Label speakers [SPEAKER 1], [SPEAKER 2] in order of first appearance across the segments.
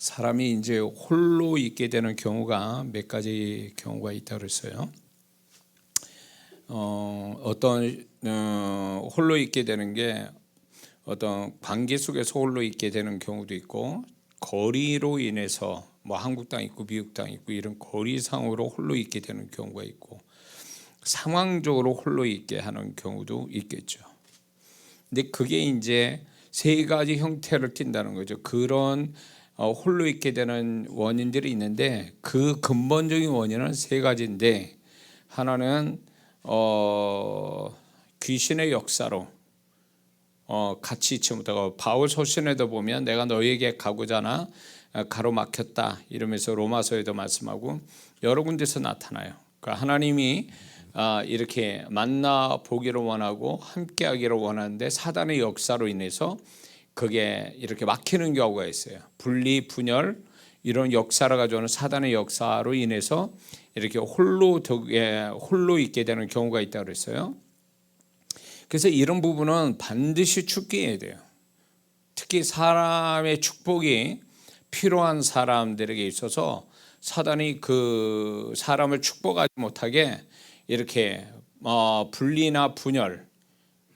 [SPEAKER 1] 사람이 이제 홀로 있게 되는 경우가 몇 가지 경우가 있다 그랬어요. 홀로 있게 되는 게 어떤 관계 속에서 홀로 있게 되는 경우도 있고, 거리로 인해서 뭐 한국 땅 있고 미국 땅 있고 이런 거리상으로 홀로 있게 되는 경우가 있고, 상황적으로 홀로 있게 하는 경우도 있겠죠. 근데 그게 이제 세 가지 형태를 띈다는 거죠. 그런 홀로 있게 되는 원인들이 있는데, 그 근본적인 원인은 세 가지인데, 하나는 귀신의 역사로 같이 있지 못하고, 바울 서신에도 보면 내가 너희에게 가고자나 가로막혔다 이러면서 로마서에도 말씀하고 여러 군데서 나타나요. 그러니까 하나님이 이렇게 만나 보기를 원하고 함께 하기를 원하는데, 사단의 역사로 인해서 그게 이렇게 막히는 경우가 있어요. 분리, 분열, 이런 역사를 가져오는 사단의 역사로 인해서 이렇게 홀로 있게 되는 경우가 있다고 그랬어요. 그래서 이런 부분은 반드시 축복해야 돼요. 특히 사람의 축복이 필요한 사람들에게 있어서 사단이 그 사람을 축복하지 못하게 이렇게 분리나 분열,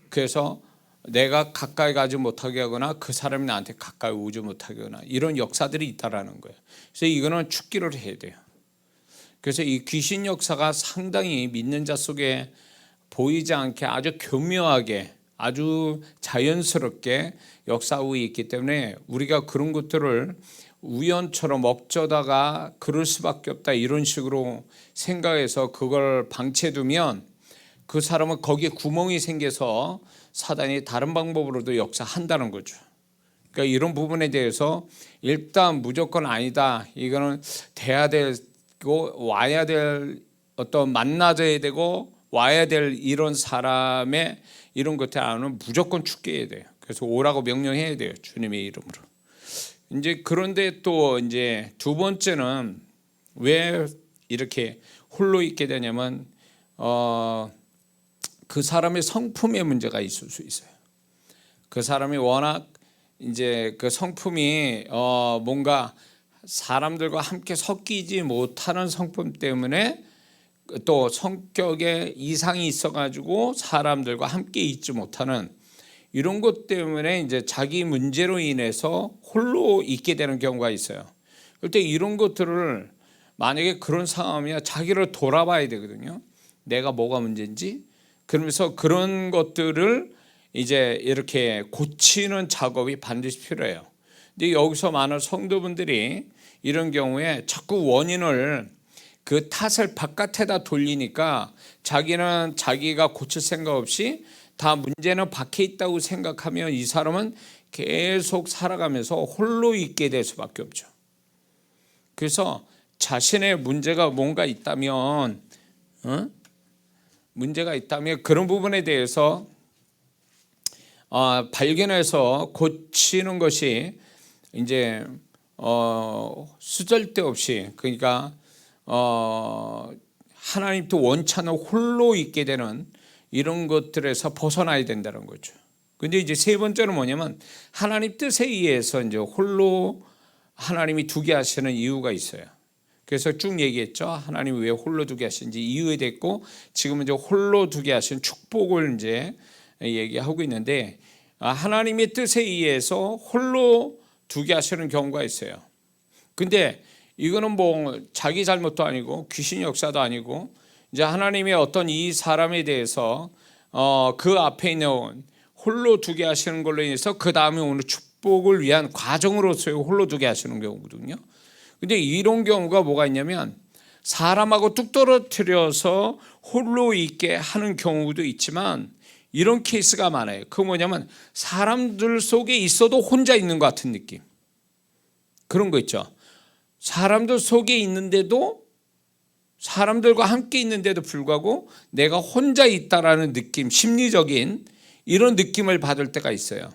[SPEAKER 1] 그래서 내가 가까이 가지 못하게 하거나 그 사람이 나한테 가까이 오지 못하게 하거나 이런 역사들이 있다라는 거예요. 그래서 이거는 축기를 해야 돼요. 그래서 이 귀신 역사가 상당히 믿는 자 속에 보이지 않게 아주 교묘하게, 아주 자연스럽게 역사하고 있기 때문에 우리가 그런 것들을 우연처럼 어쩌다가 그럴 수밖에 없다 이런 식으로 생각해서 그걸 방치해두면 그 사람은 거기에 구멍이 생겨서 사단이 다른 방법으로도 역사한다는 거죠. 그러니까 이런 부분에 대해서 일단 무조건 아니다, 이거는 돼야 되고 와야 될, 어떤 만나져야 되고 와야 될 이런 사람의 이런 것들 안은 무조건 축제해야 돼요. 그래서 오라고 명령해야 돼요, 주님의 이름으로. 이제 그런데 또 이제 두 번째는 왜 이렇게 홀로 있게 되냐면 그 사람의 성품의 문제가 있을 수 있어요. 그 사람이 워낙 이제 그 성품이 뭔가 사람들과 함께 섞이지 못하는 성품 때문에, 또 성격에 이상이 있어가지고 사람들과 함께 있지 못하는 이런 것 때문에 이제 자기 문제로 인해서 홀로 있게 되는 경우가 있어요. 그럴 때 이런 것들을, 만약에 그런 상황이면 자기를 돌아봐야 되거든요. 내가 뭐가 문제인지. 그러면서 그런 것들을 이제 이렇게 고치는 작업이 반드시 필요해요. 근데 여기서 많은 성도분들이 이런 경우에 자꾸 원인을, 그 탓을 바깥에다 돌리니까 자기는 자기가 고칠 생각 없이 다 문제는 밖에 있다고 생각하면 이 사람은 계속 살아가면서 홀로 있게 될 수밖에 없죠. 그래서 자신의 문제가 뭔가 있다면, 문제가 있다면 그런 부분에 대해서 발견해서 고치는 것이 이제 수절데없이, 그러니까 하나님도 원치 않는 홀로 있게 되는 이런 것들에서 벗어나야 된다는 거죠. 근데 이제 세 번째는 뭐냐면, 하나님 뜻에 의해서 이제 홀로 하나님이 두게 하시는 이유가 있어요. 그래서 쭉 얘기했죠. 하나님이 왜 홀로 두게 하시는지 이유에 됐고, 지금은 이제 홀로 두게 하신 축복을 이제 얘기하고 있는데, 하나님의 뜻에 의해서 홀로 두게 하시는 경우가 있어요. 근데 이거는 뭐 자기 잘못도 아니고 귀신 역사도 아니고, 이제 하나님의 어떤 이 사람에 대해서 그 앞에 있는 홀로 두게 하시는 걸로 인해서 그 다음에 오는 축복을 위한 과정으로서의 홀로 두게 하시는 경우거든요. 근데 이런 경우가 뭐가 있냐면, 사람하고 뚝 떨어뜨려서 홀로 있게 하는 경우도 있지만, 이런 케이스가 많아요. 그거 뭐냐면, 사람들 속에 있어도 혼자 있는 것 같은 느낌, 그런 거 있죠. 사람들 속에 있는데도, 사람들과 함께 있는데도 불구하고 내가 혼자 있다라는 느낌, 심리적인 이런 느낌을 받을 때가 있어요.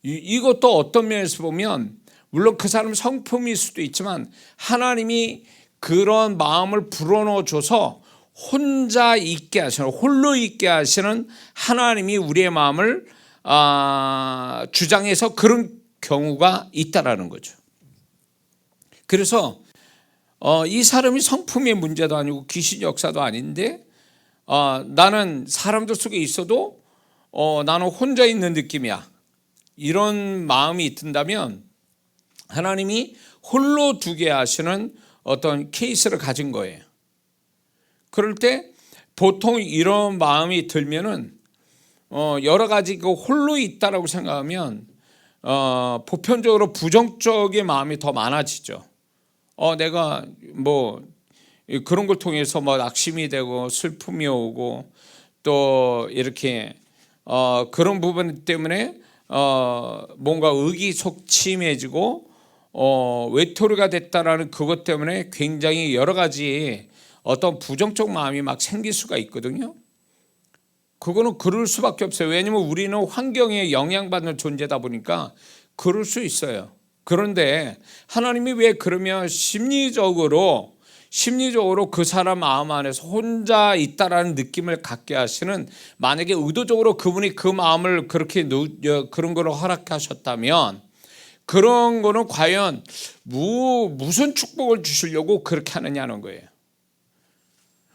[SPEAKER 1] 이것도 어떤 면에서 보면, 물론 그 사람 성품일 수도 있지만 하나님이 그런 마음을 불어넣어줘서 혼자 있게 하시는, 홀로 있게 하시는 하나님이 우리의 마음을 주장해서 그런 경우가 있다라는 거죠. 그래서 이 사람이 성품의 문제도 아니고 귀신 역사도 아닌데 나는 사람들 속에 있어도 나는 혼자 있는 느낌이야, 이런 마음이 든다면 하나님이 홀로 두게 하시는 어떤 케이스를 가진 거예요. 그럴 때 보통 이런 마음이 들면은 여러 가지 그 홀로 있다라고 생각하면 보편적으로 부정적인 마음이 더 많아지죠. 내가 뭐 그런 걸 통해서 뭐 낙심이 되고 슬픔이 오고 또 이렇게 그런 부분 때문에 뭔가 의기소침해지고 외톨이가 됐다라는 그것 때문에 굉장히 여러 가지 어떤 부정적 마음이 막 생길 수가 있거든요. 그거는 그럴 수밖에 없어요. 왜냐하면 우리는 환경에 영향받는 존재다 보니까 그럴 수 있어요. 그런데 하나님이 왜 그러면 심리적으로 그 사람 마음 안에서 혼자 있다라는 느낌을 갖게 하시는, 만약에 의도적으로 그분이 그 마음을 그렇게 그런 거를 허락하셨다면 그런 거는 과연 무슨 축복을 주시려고 그렇게 하느냐는 거예요.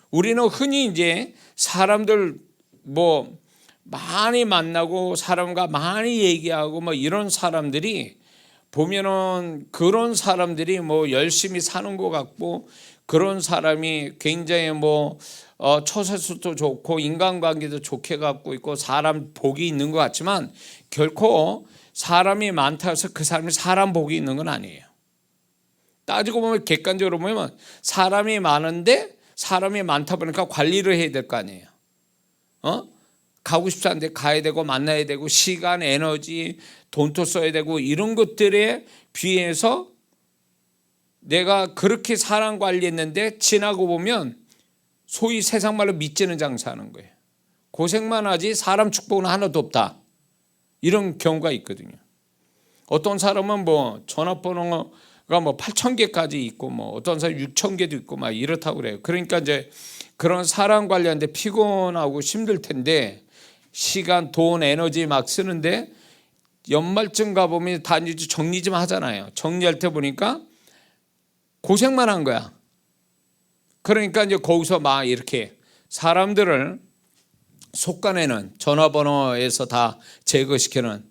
[SPEAKER 1] 우리는 흔히 이제 사람들 뭐 많이 만나고 사람과 많이 얘기하고 뭐 이런 사람들이 보면은 그런 사람들이 뭐 열심히 사는 것 같고 그런 사람이 굉장히 뭐 처세술도 좋고 인간관계도 좋게 갖고 있고 사람 복이 있는 것 같지만 결코 사람이 많다 해서 그 사람이 사람 복이 있는 건 아니에요. 따지고 보면 객관적으로 보면 사람이 많은데 사람이 많다 보니까 관리를 해야 될 거 아니에요. 가고 싶지 않은데 가야 되고 만나야 되고 시간, 에너지, 돈도 써야 되고 이런 것들에 비해서 내가 그렇게 사람 관리했는데 지나고 보면 소위 세상 말로 밑지는 장사하는 거예요. 고생만 하지 사람 축복은 하나도 없다, 이런 경우가 있거든요. 어떤 사람은 뭐 전화번호가 뭐 8,000개까지 있고 뭐 어떤 사람 6,000개도 있고 막 이렇다고 그래요. 그러니까 이제 그런 사람 관리하는데 피곤하고 힘들 텐데 시간, 돈, 에너지 막 쓰는데 연말쯤 가보면 다 이제 정리 좀 하잖아요. 정리할 때 보니까 고생만 한 거야. 그러니까 이제 거기서 막 이렇게 사람들을 속간에는 전화번호에서 다 제거시키는,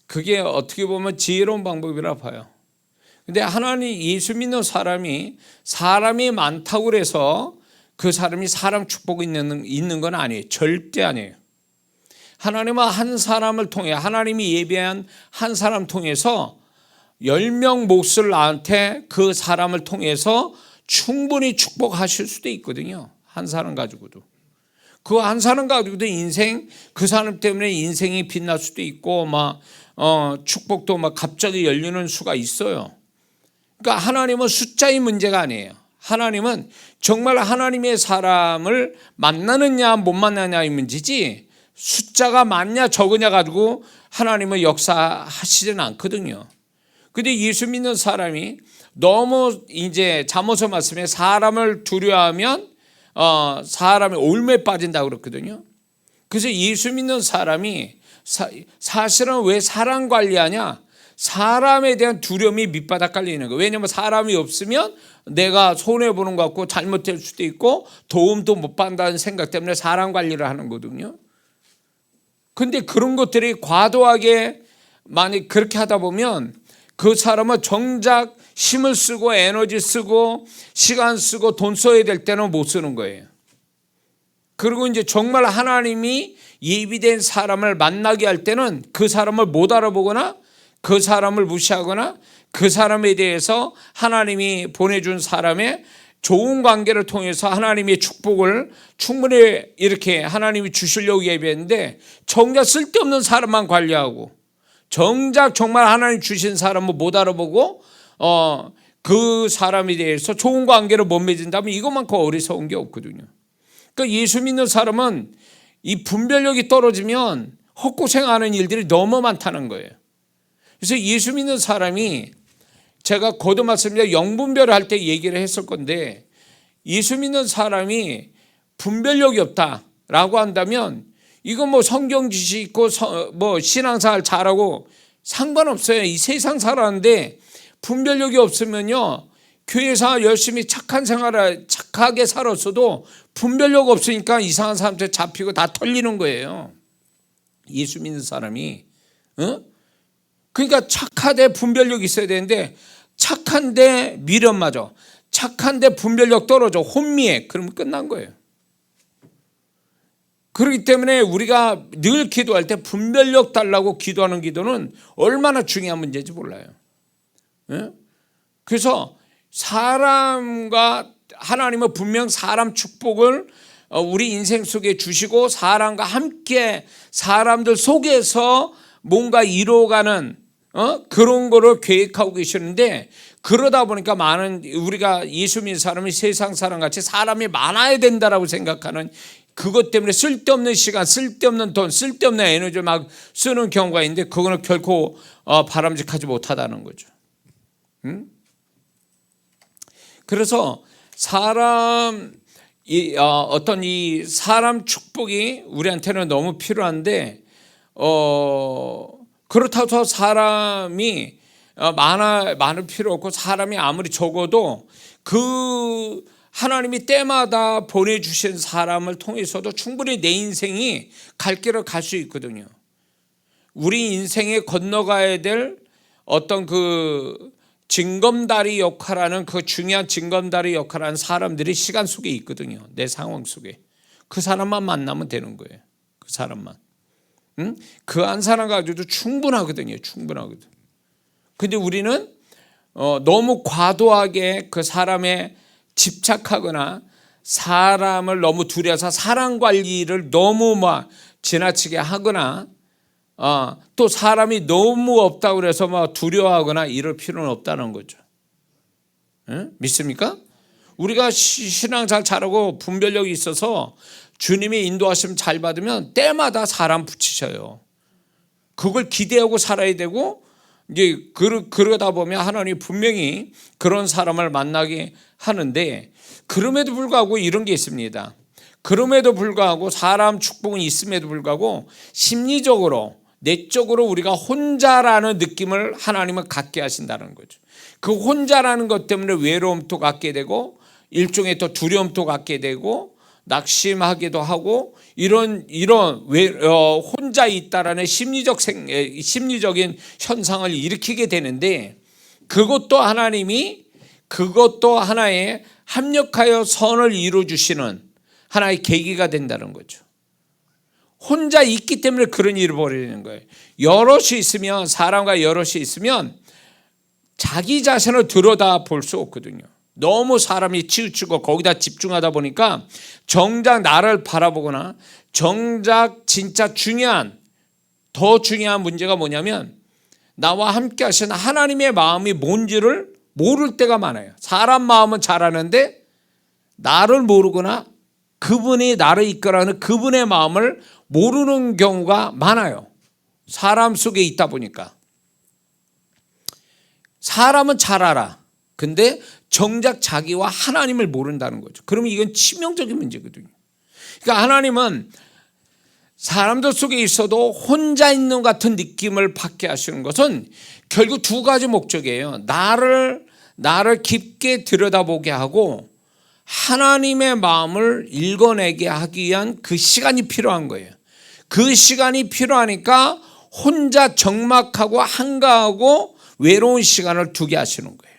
[SPEAKER 1] 그게 어떻게 보면 지혜로운 방법이라 봐요. 근데 하나님 예수 믿는 사람이 많다고 그래서 그 사람이 사람 축복이 있는 건 아니에요. 절대 아니에요. 하나님은 한 사람을 통해, 하나님이 예비한 한 사람 통해서 10명 몫을 나한테 그 사람을 통해서 충분히 축복하실 수도 있거든요. 한 사람 가지고도. 그 한 사람 가지고도 인생, 그 사람 때문에 인생이 빛날 수도 있고 막 축복도 막 갑자기 열리는 수가 있어요. 그러니까 하나님은 숫자의 문제가 아니에요. 하나님은 정말 하나님의 사람을 만나느냐 못 만나느냐의 문제지 숫자가 많냐 적으냐 가지고 하나님은 역사하시지는 않거든요. 근데 예수 믿는 사람이 너무 이제 잠언서 말씀에 사람을 두려워하면 사람이 올매에 빠진다고 그랬거든요. 그래서 예수 믿는 사람이 사실은 왜 사람 관리하냐? 사람에 대한 두려움이 밑바닥 깔리는 거예요. 왜냐하면 사람이 없으면 내가 손해보는 것 같고 잘못될 수도 있고 도움도 못 받는다는 생각 때문에 사람 관리를 하는 거거든요. 근데 그런 것들이 과도하게 많이 그렇게 하다 보면 그 사람은 정작 힘을 쓰고 에너지 쓰고 시간 쓰고 돈 써야 될 때는 못 쓰는 거예요. 그리고 이제 정말 하나님이 예비된 사람을 만나게 할 때는 그 사람을 못 알아보거나 그 사람을 무시하거나 그 사람에 대해서 하나님이 보내준 사람의 좋은 관계를 통해서 하나님의 축복을 충분히 이렇게 하나님이 주시려고 예비했는데 정작 쓸데없는 사람만 관리하고 정작 정말 하나님 주신 사람을 못 알아보고 그 사람에 대해서 좋은 관계를 못 맺은다면 이것만큼 어리석은 게 없거든요. 그러니까 예수 믿는 사람은 이 분별력이 떨어지면 헛고생하는 일들이 너무 많다는 거예요. 그래서 예수 믿는 사람이 제가 거듭 말씀드려 영분별을 할 때 얘기를 했을 건데 예수 믿는 사람이 분별력이 없다라고 한다면 이건 뭐 성경 지식 있고 뭐 신앙생활 잘하고 상관없어요. 이 세상 살아는데 분별력이 없으면요 교회에서 열심히 착한 생활을 착하게 살았어도 분별력 없으니까 이상한 사람한테 잡히고 다 털리는 거예요. 예수 믿는 사람이. 그러니까 착하되 분별력이 있어야 되는데 착한데 미련 맞아. 착한데 분별력 떨어져. 혼미해. 그러면 끝난 거예요. 그렇기 때문에 우리가 늘 기도할 때 분별력 달라고 기도하는 기도는 얼마나 중요한 문제인지 몰라요. 그래서 사람과 하나님은 분명 사람 축복을 우리 인생 속에 주시고 사람과 함께 사람들 속에서 뭔가 이루어가는 그런 거를 계획하고 계시는데, 그러다 보니까 많은 우리가 예수 믿는 사람이 세상 사람같이 사람이 많아야 된다라고 생각하는 그것 때문에 쓸데없는 시간, 쓸데없는 돈, 쓸데없는 에너지를 막 쓰는 경우가 있는데 그거는 결코 바람직하지 못하다는 거죠. 그래서 어떤 이 사람 축복이 우리한테는 너무 필요한데 그렇다고 해서 사람이 많을 필요 없고, 사람이 아무리 적어도 그 하나님이 때마다 보내주신 사람을 통해서도 충분히 내 인생이 갈 길을 갈 수 있거든요. 우리 인생에 건너가야 될 어떤 그 징검다리 역할하는, 그 중요한 징검다리 역할하는 사람들이 시간 속에 있거든요. 내 상황 속에. 그 사람만 만나면 되는 거예요. 그 사람만. 그 한 사람 가지고도 충분하거든요. 충분하거든. 근데 우리는 너무 과도하게 그 사람에 집착하거나 사람을 너무 두려워서 사람 관리를 너무 막 지나치게 하거나 또 사람이 너무 없다고 그래서 막 두려워하거나 이럴 필요는 없다는 거죠. 믿습니까? 우리가 신앙 잘 잘하고 분별력이 있어서 주님의 인도하심 잘 받으면 때마다 사람 붙이셔요. 그걸 기대하고 살아야 되고, 이제 그러다 보면 하나님이 분명히 그런 사람을 만나게 하는데, 그럼에도 불구하고 이런 게 있습니다. 그럼에도 불구하고 사람 축복은 있음에도 불구하고 심리적으로 내적으로 우리가 혼자라는 느낌을 하나님은 갖게 하신다는 거죠. 그 혼자라는 것 때문에 외로움도 갖게 되고 일종의 또 두려움도 갖게 되고 낙심하기도 하고 이런 혼자 있다라는 심리적인 현상을 일으키게 되는데, 그것도 하나님이 그것도 하나의 합력하여 선을 이루어 주시는 하나의 계기가 된다는 거죠. 혼자 있기 때문에 그런 일을 벌이는 거예요. 여럿이 있으면, 사람과 여럿이 있으면 자기 자신을 들여다 볼 수 없거든요. 너무 사람이 치우치고 거기다 집중하다 보니까 정작 나를 바라보거나, 정작 진짜 더 중요한 문제가 뭐냐면 나와 함께 하신 하나님의 마음이 뭔지를 모를 때가 많아요. 사람 마음은 잘 아는데 나를 모르거나 그분이 나를 이끌어가는 그분의 마음을 모르는 경우가 많아요. 사람 속에 있다 보니까. 사람은 잘 알아. 근데 정작 자기와 하나님을 모른다는 거죠. 그러면 이건 치명적인 문제거든요. 그러니까 하나님은 사람들 속에 있어도 혼자 있는 것 같은 느낌을 받게 하시는 것은 결국 두 가지 목적이에요. 나를 깊게 들여다보게 하고 하나님의 마음을 읽어내게 하기 위한 그 시간이 필요한 거예요. 그 시간이 필요하니까 혼자 적막하고 한가하고 외로운 시간을 두게 하시는 거예요.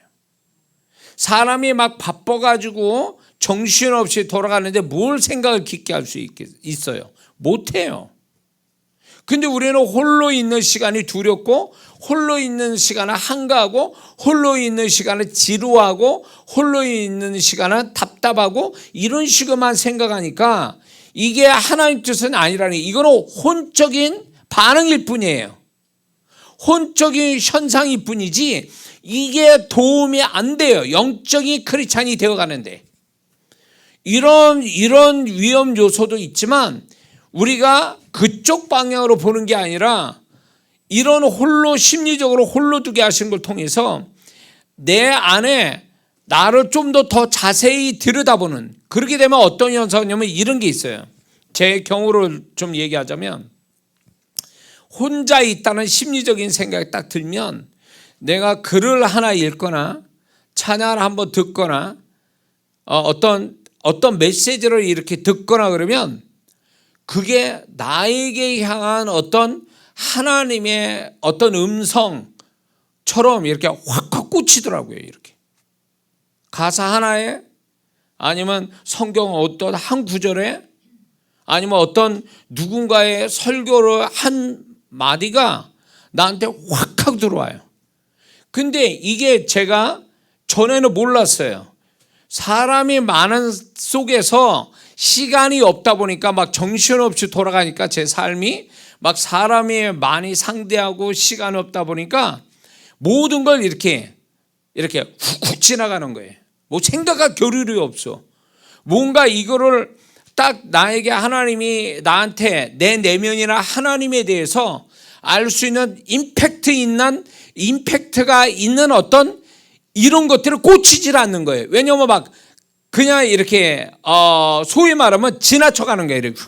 [SPEAKER 1] 사람이 막 바빠가지고 정신없이 돌아가는데 뭘 생각을 깊게 할 수 있어요? 못해요. 근데 우리는 홀로 있는 시간이 두렵고, 홀로 있는 시간은 한가하고, 홀로 있는 시간은 지루하고, 홀로 있는 시간은 답답하고, 이런 식으로만 생각하니까 이게 하나님 뜻은 아니라니. 이거는 혼적인 반응일 뿐이에요. 혼적인 현상일 뿐이지 이게 도움이 안 돼요. 영적인 크리스찬이 되어가는데. 이런 위험 요소도 있지만 우리가 그쪽 방향으로 보는 게 아니라 이런 심리적으로 홀로 두게 하신 걸 통해서 내 안에 나를 좀 더 자세히 들여다보는, 그렇게 되면 어떤 현상이냐면 이런 게 있어요. 제 경우를 좀 얘기하자면, 혼자 있다는 심리적인 생각이 딱 들면 내가 글을 하나 읽거나 찬양을 한번 듣거나 어떤 메시지를 이렇게 듣거나 그러면 그게 나에게 향한 어떤 하나님의 어떤 음성처럼 이렇게 확확 꽂히더라고요. 이렇게 가사 하나에, 아니면 성경 어떤 한 구절에, 아니면 어떤 누군가의 설교를 한 마디가 나한테 확확 들어와요. 근데 이게 제가 전에는 몰랐어요. 사람이 많은 속에서 시간이 없다 보니까 막 정신없이 돌아가니까 제 삶이 막 사람이 많이 상대하고 시간이 없다 보니까 모든 걸 이렇게 훅훅 지나가는 거예요. 뭐 생각할 겨를이 없어. 뭔가 이거를 딱 나에게 하나님이 나한테 내 내면이나 하나님에 대해서 알 수 있는 임팩트가 있는 어떤 이런 것들을 꽂히질 않는 거예요. 왜냐하면 막 그냥 이렇게 소위 말하면 지나쳐가는 거예요. 이렇게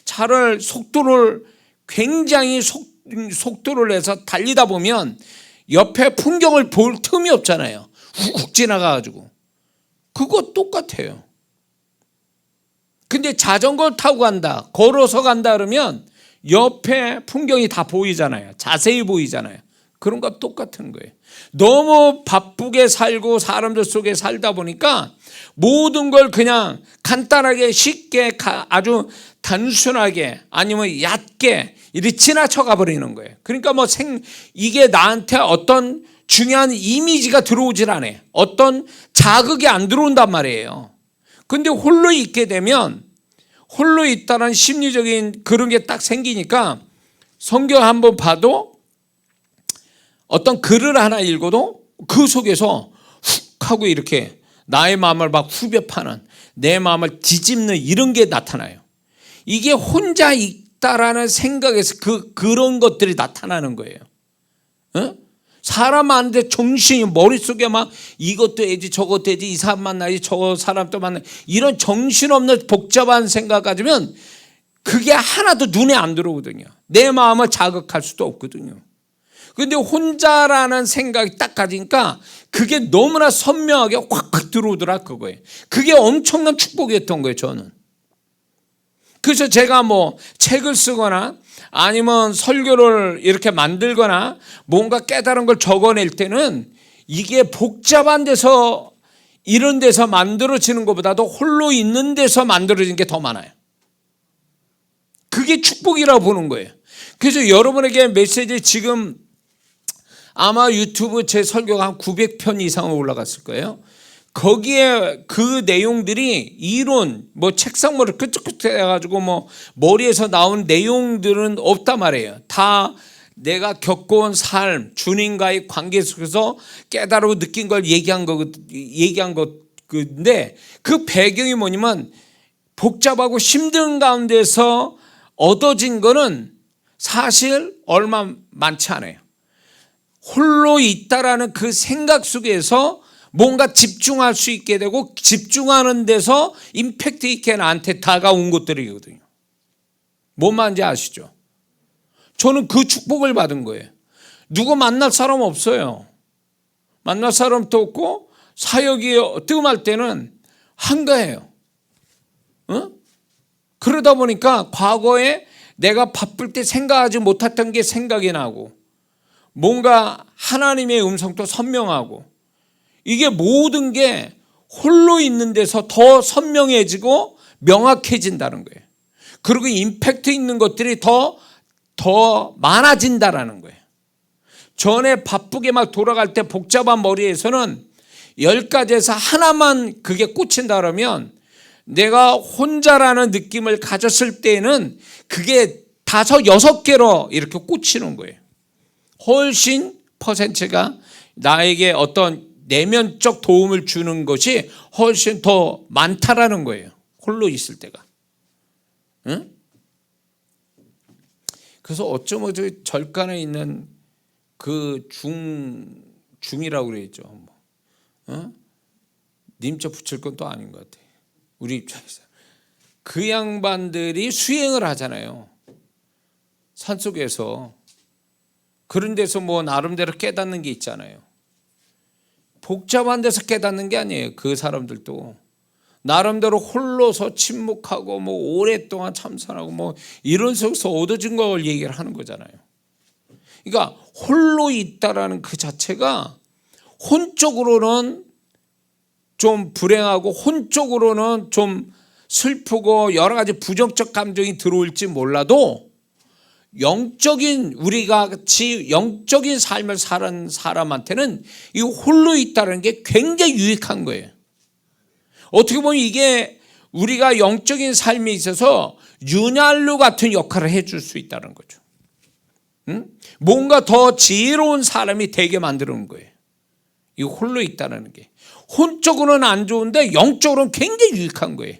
[SPEAKER 1] 차를 속도를 굉장히 속도를 내서 달리다 보면 옆에 풍경을 볼 틈이 없잖아요. 훅 지나가가지고. 그거 똑같아요. 근데 자전거 타고 간다, 걸어서 간다 그러면 옆에 풍경이 다 보이잖아요. 자세히 보이잖아요. 그런 거 똑같은 거예요. 너무 바쁘게 살고 사람들 속에 살다 보니까 모든 걸 그냥 간단하게 쉽게 아주 단순하게 아니면 얕게 이렇게 지나쳐 가버리는 거예요. 그러니까 뭐 이게 나한테 어떤 중요한 이미지가 들어오질 않아요. 어떤 자극이 안 들어온단 말이에요. 근데 홀로 있게 되면 홀로 있다는 심리적인 그런 게 딱 생기니까 성경 한번 봐도 어떤 글을 하나 읽어도 그 속에서 훅 하고 이렇게 나의 마음을 막 후벼 파는, 내 마음을 뒤집는 이런 게 나타나요. 이게 혼자 있다라는 생각에서 그런 것들이 나타나는 거예요. 어? 사람 많은데 정신이 머릿속에 막 이것도 해야지 저것도 해야지 이 사람 만나야지 저 사람도 만나야지 이런 정신없는 복잡한 생각 가지면 그게 하나도 눈에 안 들어오거든요. 내 마음을 자극할 수도 없거든요. 그런데 혼자라는 생각이 딱 가지니까 그게 너무나 선명하게 확확 들어오더라 그거예요. 그게 엄청난 축복이었던 거예요. 저는. 그래서 제가 뭐 책을 쓰거나 아니면 설교를 이렇게 만들거나 뭔가 깨달은 걸 적어낼 때는 이게 복잡한 데서 이런 데서 만들어지는 것보다도 홀로 있는 데서 만들어지는 게 더 많아요. 그게 축복이라고 보는 거예요. 그래서 여러분에게 메시지 지금 아마 유튜브 제 설교가 한 900편 이상 올라갔을 거예요. 거기에 그 내용들이 이론 뭐 책상머리 끄적끄적 해가지고 뭐 머리에서 나온 내용들은 없단 말이에요. 다 내가 겪어온 삶, 주님과의 관계 속에서 깨달고 느낀 걸 얘기한 건데 그 배경이 뭐냐면 복잡하고 힘든 가운데서 얻어진 거는 사실 얼마 많지 않아요. 홀로 있다라는 그 생각 속에서 뭔가 집중할 수 있게 되고 집중하는 데서 임팩트 있게 나한테 다가온 것들이거든요. 뭔 말인지 아시죠? 저는 그 축복을 받은 거예요. 누구 만날 사람 없어요. 만날 사람도 없고 사역이 뜸할 때는 한가해요. 그러다 보니까 과거에 내가 바쁠 때 생각하지 못했던 게 생각이 나고 뭔가 하나님의 음성도 선명하고 이게 모든 게 홀로 있는 데서 더 선명해지고 명확해진다는 거예요. 그리고 임팩트 있는 것들이 더 많아진다라는 거예요. 전에 바쁘게 막 돌아갈 때 복잡한 머리에서는 10가지에서 하나만 그게 꽂힌다 그러면 내가 혼자라는 느낌을 가졌을 때는 그게 5, 6개로 이렇게 꽂히는 거예요. 훨씬 퍼센트가 나에게 어떤 내면적 도움을 주는 것이 훨씬 더 많다라는 거예요. 홀로 있을 때가. 응? 그래서 어쩌면 절간에 있는 그 중이라고 그랬죠. 님자 붙일 건 또 아닌 것 같아요. 우리 입장에서. 그 양반들이 수행을 하잖아요. 산속에서. 그런 데서 뭐 나름대로 깨닫는 게 있잖아요. 복잡한 데서 깨닫는 게 아니에요. 그 사람들도 나름대로 홀로서 침묵하고 뭐 오랫동안 참선하고 뭐 이런 속에서 얻어진 걸 얘기를 하는 거잖아요. 그러니까 홀로 있다라는 그 자체가 혼적으로는 좀 불행하고 혼적으로는 좀 슬프고 여러 가지 부정적 감정이 들어올지 몰라도 영적인 우리가 같이 영적인 삶을 사는 사람한테는 이 홀로 있다는 게 굉장히 유익한 거예요. 어떻게 보면 이게 우리가 영적인 삶에 있어서 윤활유 같은 역할을 해줄 수 있다는 거죠. 뭔가 더 지혜로운 사람이 되게 만드는 거예요. 이 홀로 있다는 게 혼적으로는 안 좋은데 영적으로는 굉장히 유익한 거예요.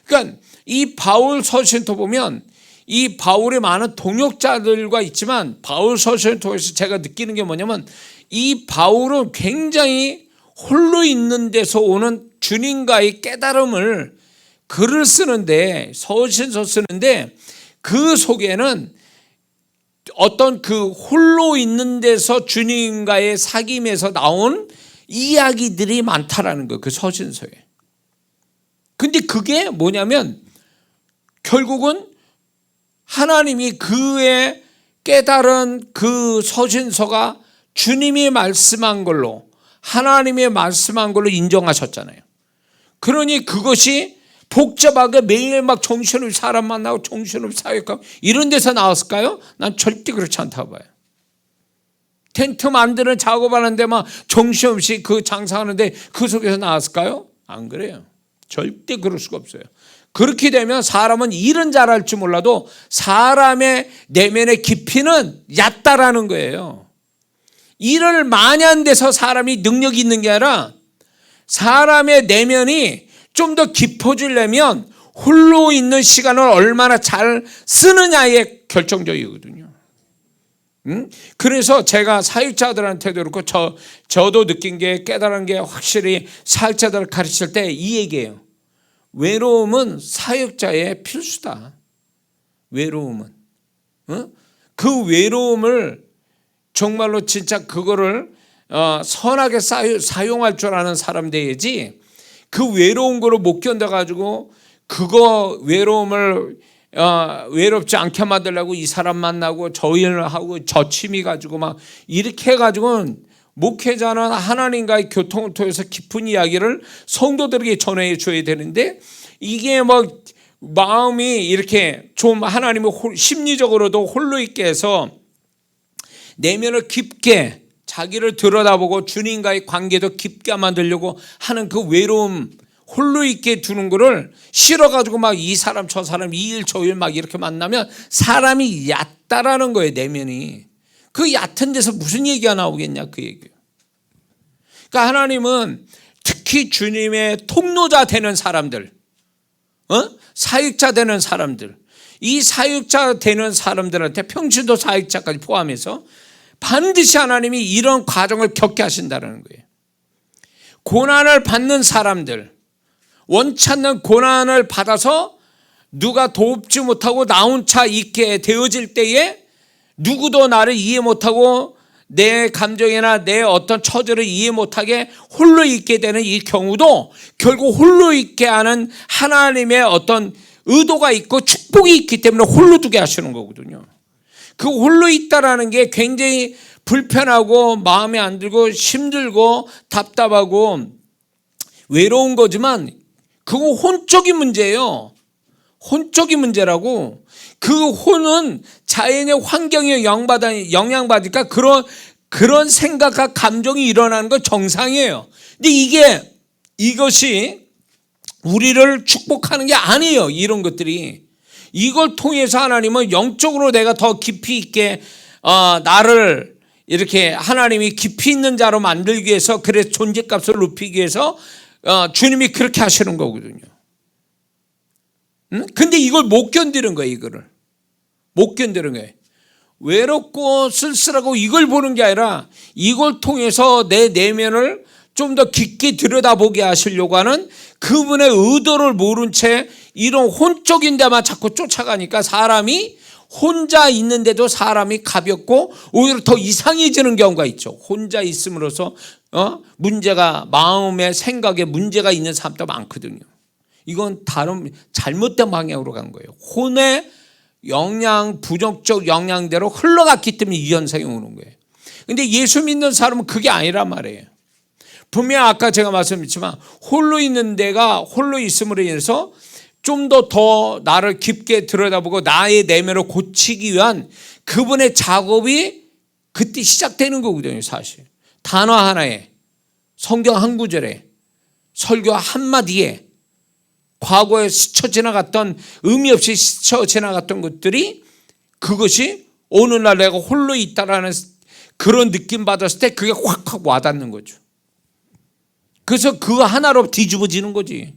[SPEAKER 1] 그러니까 이 바울 서신터 보면 이 바울의 많은 동역자들과 있지만 바울 서신을 통해서 제가 느끼는 게 뭐냐면 이 바울은 굉장히 홀로 있는 데서 오는 주님과의 깨달음을 글을 쓰는데 서신서 쓰는데 그 속에는 어떤 그 홀로 있는 데서 주님과의 사귐에서 나온 이야기들이 많다라는 거예요. 그 서신서에. 근데 그게 뭐냐면 결국은 하나님이 그의 깨달은 그 서신서가 주님이 말씀한 걸로 하나님의 말씀한 걸로 인정하셨잖아요. 그러니 그것이 복잡하게 매일 막 정신없이 사람 만나고 정신없이 사역하고 이런 데서 나왔을까요? 난 절대 그렇지 않다고 봐요. 텐트 만드는 작업하는데 막 정신없이 그 장사하는데 그 속에서 나왔을까요? 안 그래요. 절대 그럴 수가 없어요. 그렇게 되면 사람은 일은 잘할지 몰라도 사람의 내면의 깊이는 얕다라는 거예요. 일을 많이 한 데서 사람이 능력이 있는 게 아니라 사람의 내면이 좀 더 깊어지려면 홀로 있는 시간을 얼마나 잘 쓰느냐에 결정적이거든요. 그래서 제가 사역자들한테도 그렇고 저도 느낀 게 깨달은 게 확실히 사역자들을 가르칠 때 이 얘기예요. 외로움은 사역자의 필수다. 외로움은. 그 외로움을 정말로 진짜 그거를 선하게 사용할 줄 아는 사람 돼야지 그 외로운 거를 못 견뎌가지고 그거 외로움을 외롭지 않게 만들려고 이 사람 만나고 저 일을 하고 저 취미 가지고 막 이렇게 해가지고는 목회자는 하나님과의 교통을 통해서 깊은 이야기를 성도들에게 전해 줘야 되는데 이게 뭐 마음이 이렇게 좀 하나님을 심리적으로도 홀로 있게 해서 내면을 깊게 자기를 들여다보고 주님과의 관계도 깊게 만들려고 하는 그 외로움 홀로 있게 두는 거를 싫어가지고 막 이 사람 저 사람 이 일 저 일 막 이렇게 만나면 사람이 얕다라는 거예요. 내면이. 그 얕은 데서 무슨 얘기가 나오겠냐 그 얘기예요. 그러니까 하나님은 특히 주님의 통로자 되는 사람들 사역자 되는 사람들 이 사역자 되는 사람들한테 평신도 사역자까지 포함해서 반드시 하나님이 이런 과정을 겪게 하신다는 거예요. 고난을 받는 사람들 원치 않는 고난을 받아서 누가 돕지 못하고 나 혼자 있게 되어질 때에 누구도 나를 이해 못하고 내 감정이나 내 어떤 처지를 이해 못하게 홀로 있게 되는 이 경우도 결국 홀로 있게 하는 하나님의 어떤 의도가 있고 축복이 있기 때문에 홀로 두게 하시는 거거든요. 그 홀로 있다라는 게 굉장히 불편하고 마음에 안 들고 힘들고 답답하고 외로운 거지만 그거 혼적인 문제예요. 혼적인 문제라고. 그 혼은 자연의 환경에 영향받으니까 그런 생각과 감정이 일어나는 건 정상이에요. 근데 이것이 우리를 축복하는 게 아니에요. 이런 것들이. 이걸 통해서 하나님은 영적으로 내가 더 깊이 있게 나를 이렇게 하나님이 깊이 있는 자로 만들기 위해서 그래서 존재값을 높이기 위해서 주님이 그렇게 하시는 거거든요. 근데 이걸 못 견디는 거예요. 이거를 못 견디는 거예요. 외롭고 쓸쓸하고 이걸 보는 게 아니라 이걸 통해서 내 내면을 좀 더 깊게 들여다보게 하시려고 하는 그분의 의도를 모른 채 이런 혼적인 데만 자꾸 쫓아가니까 사람이 혼자 있는데도 사람이 가볍고 오히려 더 이상해지는 경우가 있죠. 혼자 있음으로써 문제가, 마음의 생각에 문제가 있는 사람도 많거든요. 이건 다른 잘못된 방향으로 간 거예요. 혼의 영양, 부정적 영향대로 흘러갔기 때문에 이 현상이 오는 거예요. 근데 예수 믿는 사람은 그게 아니란 말이에요. 분명 아까 제가 말씀드렸지만 홀로 있는 데가 홀로 있음으로 인해서 좀 더 나를 깊게 들여다보고 나의 내면을 고치기 위한 그분의 작업이 그때 시작되는 거거든요. 사실 단어 하나에, 성경 한 구절에, 설교 한마디에 과거에 스쳐 지나갔던, 의미 없이 스쳐 지나갔던 것들이, 그것이 오늘날 내가 홀로 있다라는 그런 느낌 받았을 때 그게 확 와닿는 거죠. 그래서 그거 하나로 뒤집어지는 거지.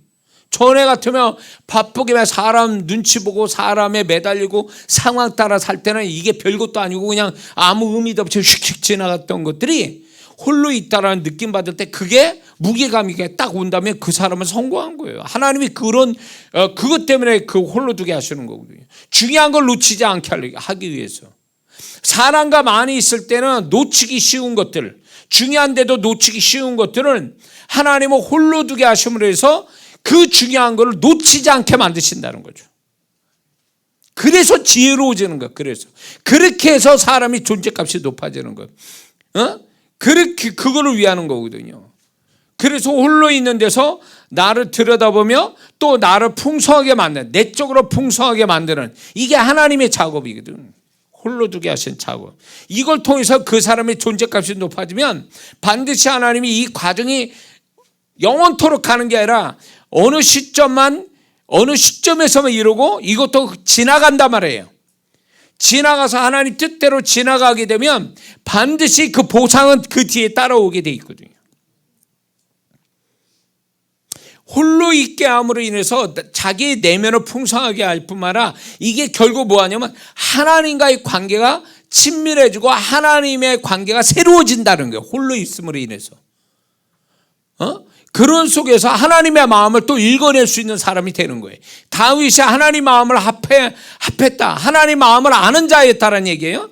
[SPEAKER 1] 전에 같으면 바쁘게 사람 눈치 보고 사람에 매달리고 상황 따라 살 때는 이게 별것도 아니고 그냥 아무 의미도 없이 휙휙 지나갔던 것들이 홀로 있다라는 느낌 받을 때 그게 무게감이 딱 온다면 그 사람은 성공한 거예요. 하나님이 그런 그것 때문에 그 홀로 두게 하시는 거거든요. 중요한 걸 놓치지 않게 하기 위해서. 사람과 많이 있을 때는 놓치기 쉬운 것들, 중요한데도 놓치기 쉬운 것들은 하나님은 홀로 두게 하심으로 해서 그 중요한 걸 놓치지 않게 만드신다는 거죠. 그래서 지혜로워지는 거예요. 그래서 그렇게 해서 사람이 존재값이 높아지는 거예요. 그렇게 그거를 위하는 거거든요. 그래서 홀로 있는 데서 나를 들여다보며 또 나를 풍성하게 만드는, 내적으로 풍성하게 만드는, 이게 하나님의 작업이거든. 홀로 두게 하신 작업. 이걸 통해서 그 사람의 존재값이 높아지면 반드시 하나님이 이 과정이 영원토록 가는 게 아니라 어느 시점에서만 이루고 이것도 지나간단 말이에요. 지나가서 하나님 뜻대로 지나가게 되면 반드시 그 보상은 그 뒤에 따라오게 돼 있거든요. 홀로 있게 함으로 인해서 자기의 내면을 풍성하게 할 뿐만 아니라 이게 결국 뭐하냐면 하나님과의 관계가 친밀해지고 하나님의 관계가 새로워진다는 거예요. 홀로 있음으로 인해서. 그런 속에서 하나님의 마음을 또 읽어낼 수 있는 사람이 되는 거예요. 다윗이 하나님 마음을 합했다. 하나님 마음을 아는 자였다는 얘기예요.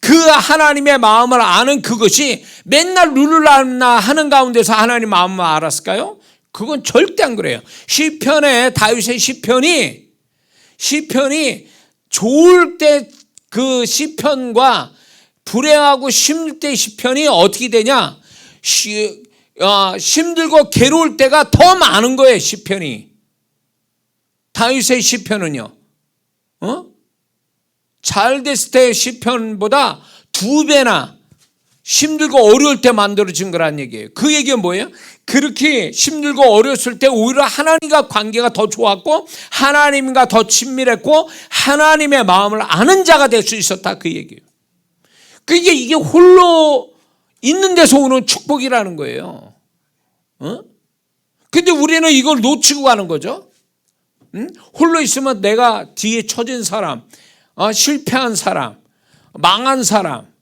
[SPEAKER 1] 그 하나님의 마음을 아는 그것이 맨날 룰루랄라 하는 가운데서 하나님 마음을 알았을까요? 그건 절대 안 그래요. 시편에, 다윗의 시편이 좋을 때 그 시편과 불행하고 힘들 때 시편이 어떻게 되냐? 힘들고 괴로울 때가 더 많은 거예요. 시편이. 다윗의 시편은요, 잘 됐을 때 시편보다 2배나 힘들고 어려울 때 만들어진 거란 얘기예요. 그 얘기는 뭐예요? 그렇게 힘들고 어려웠을 때 오히려 하나님과 관계가 더 좋았고 하나님과 더 친밀했고 하나님의 마음을 아는 자가 될 수 있었다, 그 얘기예요. 그게 이게 홀로 있는 데서 오는 축복이라는 거예요. 근데 우리는 이걸 놓치고 가는 거죠. 홀로 있으면 내가 뒤에 처진 사람, 실패한 사람, 망한 사람,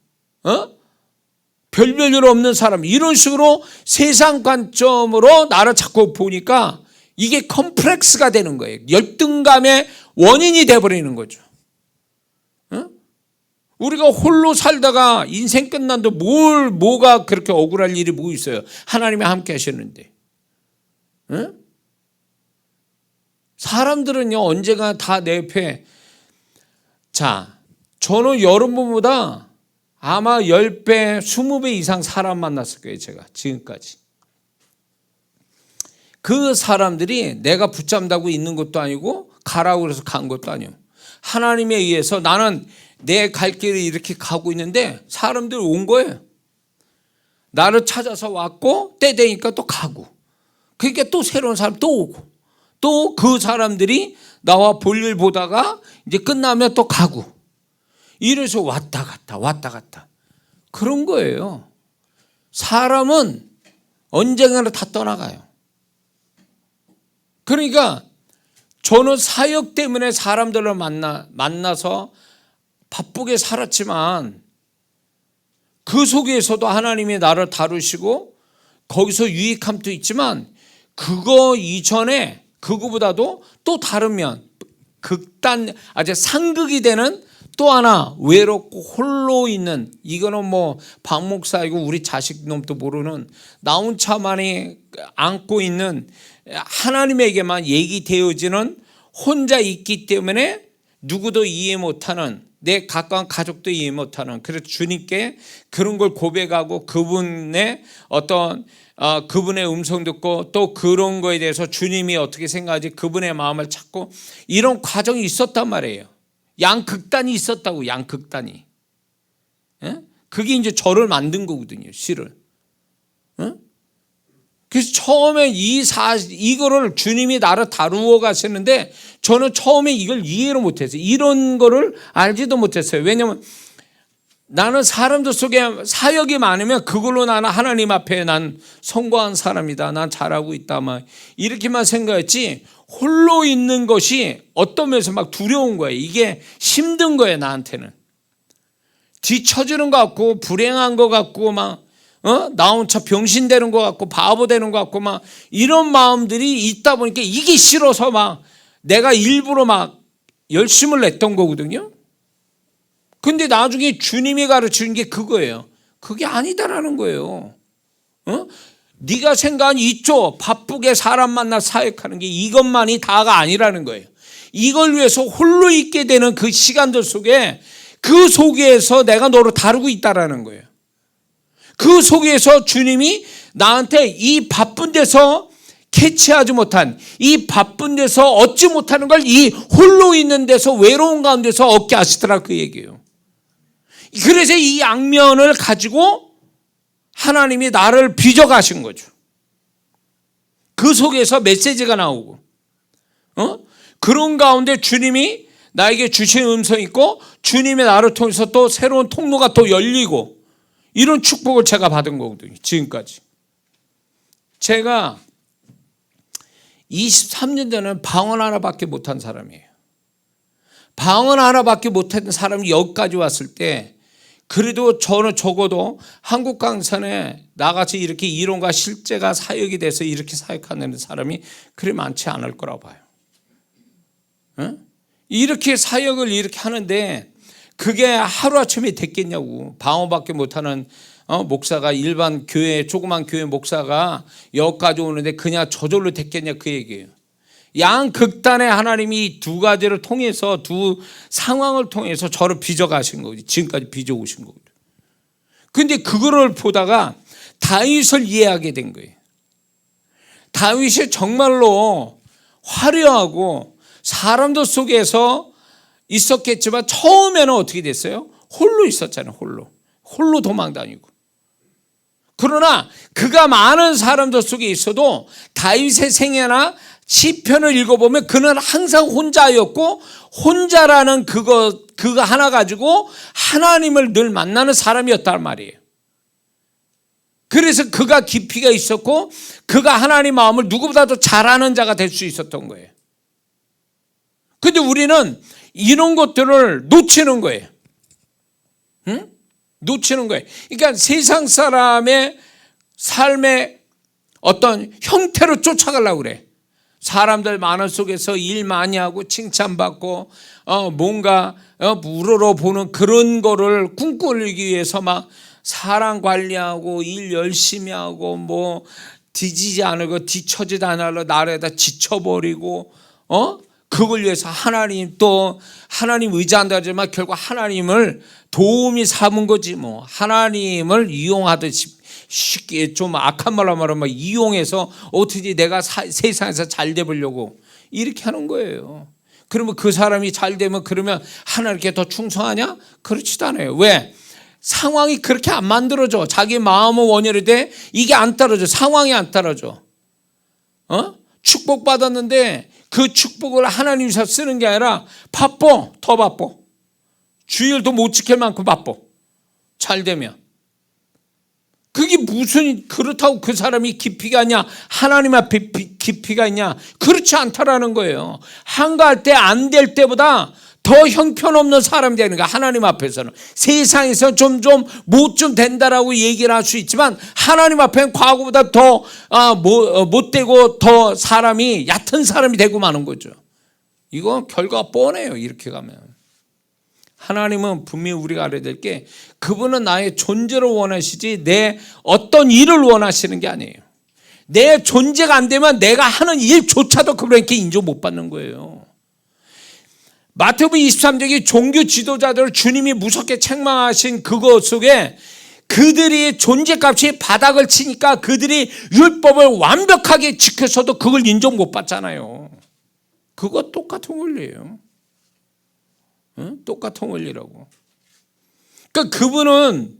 [SPEAKER 1] 별별 없는 사람, 이런 식으로 세상 관점으로 나를 자꾸 보니까 이게 컴플렉스가 되는 거예요. 열등감의 원인이 돼버리는 거죠. 우리가 홀로 살다가 인생 끝난데 뭐가 그렇게 억울할 일이 뭐 있어요? 하나님이 함께 하셨는데. 사람들은요, 언제가 다 내 옆에. 자, 저는 여러분보다 아마 10배, 20배 이상 사람 만났을 거예요, 제가 지금까지. 그 사람들이 내가 붙잡다고 있는 것도 아니고 가라고 그래서 간 것도 아니에요. 하나님에 의해서 나는 내 갈 길을 이렇게 가고 있는데 사람들이 온 거예요. 나를 찾아서 왔고 때 되니까 또 가고, 그러니까 또 새로운 사람 또 오고, 또 그 사람들이 나와 볼일 보다가 이제 끝나면 또 가고, 이래서 왔다 갔다 그런 거예요. 사람은 언젠가는 다 떠나가요. 그러니까 저는 사역 때문에 사람들을 만나서 바쁘게 살았지만 그 속에서도 하나님이 나를 다루시고 거기서 유익함도 있지만 그거 이전에 그거보다도 또 다르면 아주 상극이 되는 또 하나 외롭고 홀로 있는, 이거는 뭐 박 목사이고 우리 자식 놈도 모르는 나 혼자만이 안고 있는, 하나님에게만 얘기되어지는, 혼자 있기 때문에 누구도 이해 못하는, 내 가까운 가족도 이해 못하는, 그래서 주님께 그런 걸 고백하고 그분의 어떤 그분의 음성 듣고 또 그런 거에 대해서 주님이 어떻게 생각하지, 그분의 마음을 찾고, 이런 과정이 있었단 말이에요. 양극단이 있었다고, 양극단이. 예? 그게 이제 저를 만든 거거든요, 실을. 예? 그래서 처음에 이거를 주님이 나를 다루어 가시는데 저는 처음에 이걸 이해를 못했어요. 이런 거를 알지도 못했어요. 왜냐하면 나는 사람들 속에 사역이 많으면 그걸로 나는 하나님 앞에 난 성공한 사람이다, 난 잘하고 있다, 막 이렇게만 생각했지, 홀로 있는 것이 어떤 면에서 막 두려운 거예요. 이게 힘든 거예요, 나한테는. 뒤처지는 것 같고 불행한 것 같고 막 나 혼자 병신 되는 것 같고 바보 되는 것 같고 막 이런 마음들이 있다 보니까 이게 싫어서 막 내가 일부러 막 열심을 냈던 거거든요. 근데 나중에 주님이 가르치는 게 그거예요. 그게 아니다라는 거예요. 네가 생각한 이쪽 바쁘게 사람 만나 사역하는 게 이것만이 다가 아니라는 거예요. 이걸 위해서 홀로 있게 되는 그 시간들 속에, 그 속에서 내가 너를 다루고 있다라는 거예요. 그 속에서 주님이 나한테 이 바쁜 데서 캐치하지 못한, 이 바쁜 데서 얻지 못하는 걸 이 홀로 있는 데서, 외로운 가운데서 얻게 하시더라, 그 얘기예요. 그래서 이 양면을 가지고 하나님이 나를 빚어가신 거죠. 그 속에서 메시지가 나오고, 그런 가운데 주님이 나에게 주신 음성이 있고, 주님의 나를 통해서 또 새로운 통로가 또 열리고, 이런 축복을 제가 받은 거거든요, 지금까지. 제가 23년 전에는 방언 하나밖에 못한 사람이에요. 방언 하나밖에 못한 사람이 여기까지 왔을 때, 그래도 저는 적어도 한국 강산에 나같이 이렇게 이론과 실제가 사역이 돼서 이렇게 사역하는 사람이 그리 많지 않을 거라고 봐요. 이렇게 사역을 이렇게 하는데 그게 하루아침에 됐겠냐고. 방언밖에 못하는 목사가, 일반 교회, 조그만 교회 목사가 여기까지 오는데 그냥 저절로 됐겠냐, 그 얘기예요. 양극단의 하나님이 두 가지를 통해서, 두 상황을 통해서 저를 빚어가신 거지. 지금까지 빚어오신 거거든요. 근데 그거를 보다가 다윗을 이해하게 된 거예요. 다윗이 정말로 화려하고 사람들 속에서 있었겠지만 처음에는 어떻게 됐어요? 홀로 있었잖아요. 홀로 도망 다니고. 그러나 그가 많은 사람들 속에 있어도 다윗의 생애나 시편을 읽어보면 그는 항상 혼자였고, 혼자라는 그거 하나 가지고 하나님을 늘 만나는 사람이었단 말이에요. 그래서 그가 깊이가 있었고, 그가 하나님 마음을 누구보다도 잘 아는 자가 될 수 있었던 거예요. 근데 우리는 이런 것들을 놓치는 거예요. 놓치는 거예요. 그러니까 세상 사람의 삶의 어떤 형태로 쫓아가려고 그래. 사람들 많은 속에서 일 많이 하고 칭찬받고 뭔가 우러러보는 그런 거를 꿈꾸기 위해서 막 사람 관리하고 일 열심히 하고, 뭐 뒤지지 않고 뒤처지도 않으려 나라에다 지쳐버리고, 그걸 위해서 하나님 의지한다 하지만 결국 하나님을 도움이 삼은 거지, 뭐 하나님을 이용하듯이, 쉽게 좀 악한 말로 말하면 이용해서 어떻게 내가 세상에서 잘 되보려고 이렇게 하는 거예요. 그러면 그 사람이 잘 되면 그러면 하나님께 더 충성하냐? 그렇지도 않아요. 왜? 상황이 그렇게 안 만들어져. 자기 마음은 원활히 돼, 이게 안 떨어져. 상황이 안 떨어져. 축복받았는데 그 축복을 하나님께서 쓰는 게 아니라 바빠, 더 바빠. 주일도 못 지킬 만큼 바빠. 잘 되면. 그게 무슨, 그렇다고 그 사람이 깊이가 있냐, 하나님 앞에 깊이가 있냐, 그렇지 않다라는 거예요. 한가할 때 안 될 때보다 더 형편없는 사람이 되는 거야, 하나님 앞에서는. 세상에서 좀 된다라고 얘기를 할 수 있지만 하나님 앞에는 과거보다 더 못되고 더 사람이 얕은 사람이 되고 마는 거죠. 이거 결과가 뻔해요, 이렇게 가면. 하나님은 분명히 우리가 알아야 될 게 그분은 나의 존재를 원하시지 내 어떤 일을 원하시는 게 아니에요. 내 존재가 안 되면 내가 하는 일조차도 그분에게 인정 못 받는 거예요. 마태복음 23장의 종교 지도자들을 주님이 무섭게 책망하신 그것 속에 그들이 존재값이 바닥을 치니까 그들이 율법을 완벽하게 지켜서도 그걸 인정 못 받잖아요. 그거 똑같은 원리예요. 응? 똑같은 원리라고. 그러니까 그분은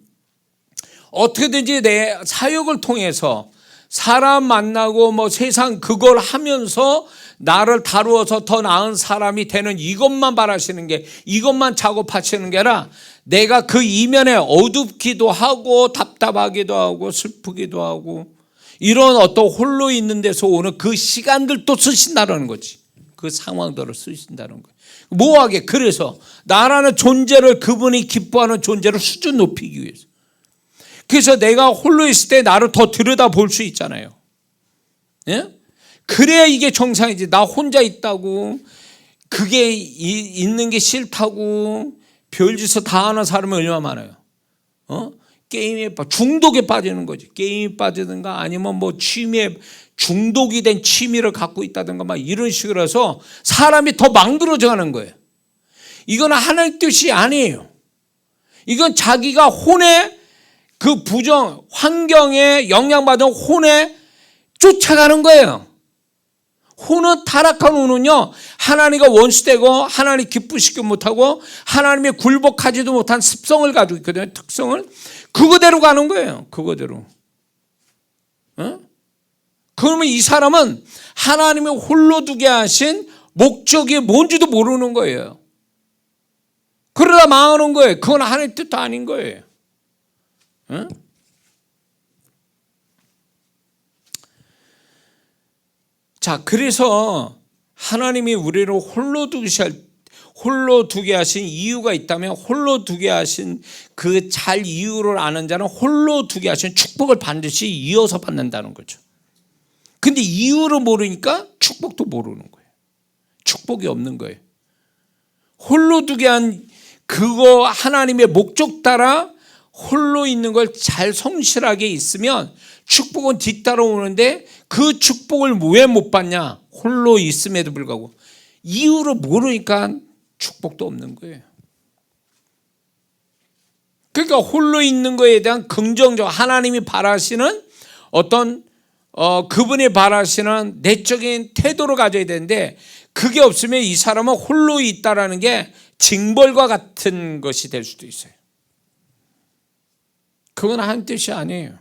[SPEAKER 1] 어떻게든지 내 사역을 통해서 사람 만나고 뭐 세상 그걸 하면서 나를 다루어서 더 나은 사람이 되는 이것만 바라시는 게, 이것만 작업하시는 게 아니라 내가 그 이면에 어둡기도 하고 답답하기도 하고 슬프기도 하고 이런 어떤 홀로 있는 데서 오는 그 시간들도 쓰신다는 거지. 그 상황들을 쓰신다는 거예요. 뭐하게? 그래서 나라는 존재를, 그분이 기뻐하는 존재를 수준 높이기 위해서. 그래서 내가 홀로 있을 때 나를 더 들여다볼 수 있잖아요. 예? 그래야 이게 정상이지. 나 혼자 있다고, 그게 있는 게 싫다고 별짓을 다 하는 사람이 얼마나 많아요. 게임에 중독에 빠지는 거지. 게임에 빠지든가 아니면 뭐 취미에 중독이 된 취미를 갖고 있다든가 막 이런 식으로 해서 사람이 더 망들어져 가는 거예요. 이건 하나님 뜻이 아니에요. 이건 자기가 혼에 그 부정 환경에 영향받은 혼에 쫓아가는 거예요. 혼은, 타락한 혼은요, 하나님과 원수되고 하나님 기쁘시지 못하고 하나님의 굴복하지도 못한 습성을 가지고 있거든요. 특성을. 그거대로 가는 거예요. 그거대로. 그러면 이 사람은 하나님이 홀로 두게 하신 목적이 뭔지도 모르는 거예요. 그러다 망하는 거예요. 그건 하나님의 뜻도 아닌 거예요. 자, 그래서 하나님이 우리를 홀로 두게 하신 이유가 있다면, 홀로 두게 하신 그 잘 이유를 아는 자는 홀로 두게 하신 축복을 반드시 이어서 받는다는 거죠. 근데 이유를 모르니까 축복도 모르는 거예요. 축복이 없는 거예요. 홀로 두게 한 그거 하나님의 목적 따라 홀로 있는 걸 잘 성실하게 있으면 축복은 뒤따라오는데, 그 축복을 왜 못 받냐? 홀로 있음에도 불구하고 이유를 모르니까 축복도 없는 거예요. 그러니까 홀로 있는 거에 대한 긍정적, 하나님이 바라시는 어떤 그분이 바라시는 내적인 태도를 가져야 되는데, 그게 없으면 이 사람은 홀로 있다라는 게 징벌과 같은 것이 될 수도 있어요. 그건 하나님 뜻이 아니에요.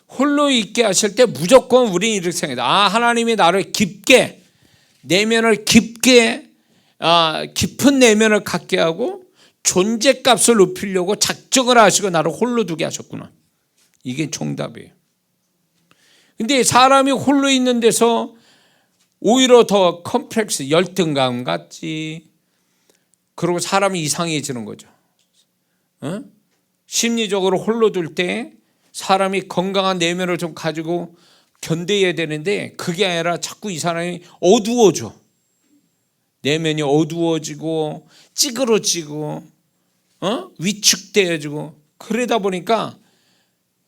[SPEAKER 1] 홀로 있게 하실 때 무조건 우리는 이렇게 생각해요. 하나님이 나를 깊게, 내면을 깊게, 깊은 내면을 갖게 하고 존재값을 높이려고 작정을 하시고 나를 홀로 두게 하셨구나. 이게 정답이에요. 근데 사람이 홀로 있는 데서 오히려 더 컴플렉스, 열등감 같지. 그리고 사람이 이상해지는 거죠. 심리적으로 홀로 둘 때 사람이 건강한 내면을 좀 가지고 견뎌야 되는데, 그게 아니라 자꾸 이 사람이 어두워져. 내면이 어두워지고 찌그러지고 위축되어지고, 그러다 보니까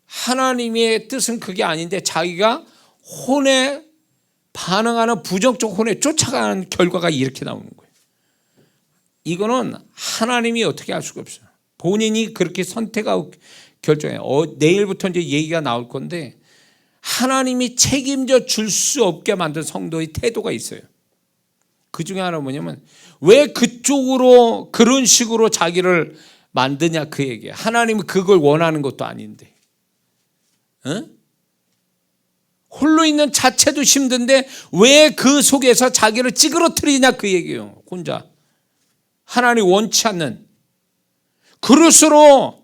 [SPEAKER 1] 하나님의 뜻은 그게 아닌데 자기가 혼에 반응하는 부정적 혼에 쫓아가는 결과가 이렇게 나오는 거예요. 이거는 하나님이 어떻게 할 수가 없어요. 본인이 그렇게 선택하고 결정해요. 내일부터 이제 얘기가 나올 건데, 하나님이 책임져 줄 수 없게 만든 성도의 태도가 있어요. 그 중에 하나는 뭐냐면, 왜 그쪽으로 그런 식으로 자기를 만드냐, 그 얘기예요. 하나님은 그걸 원하는 것도 아닌데. 홀로 있는 자체도 힘든데 왜 그 속에서 자기를 찌그러뜨리냐, 그 얘기예요. 혼자. 하나님 원치 않는. 그럴수록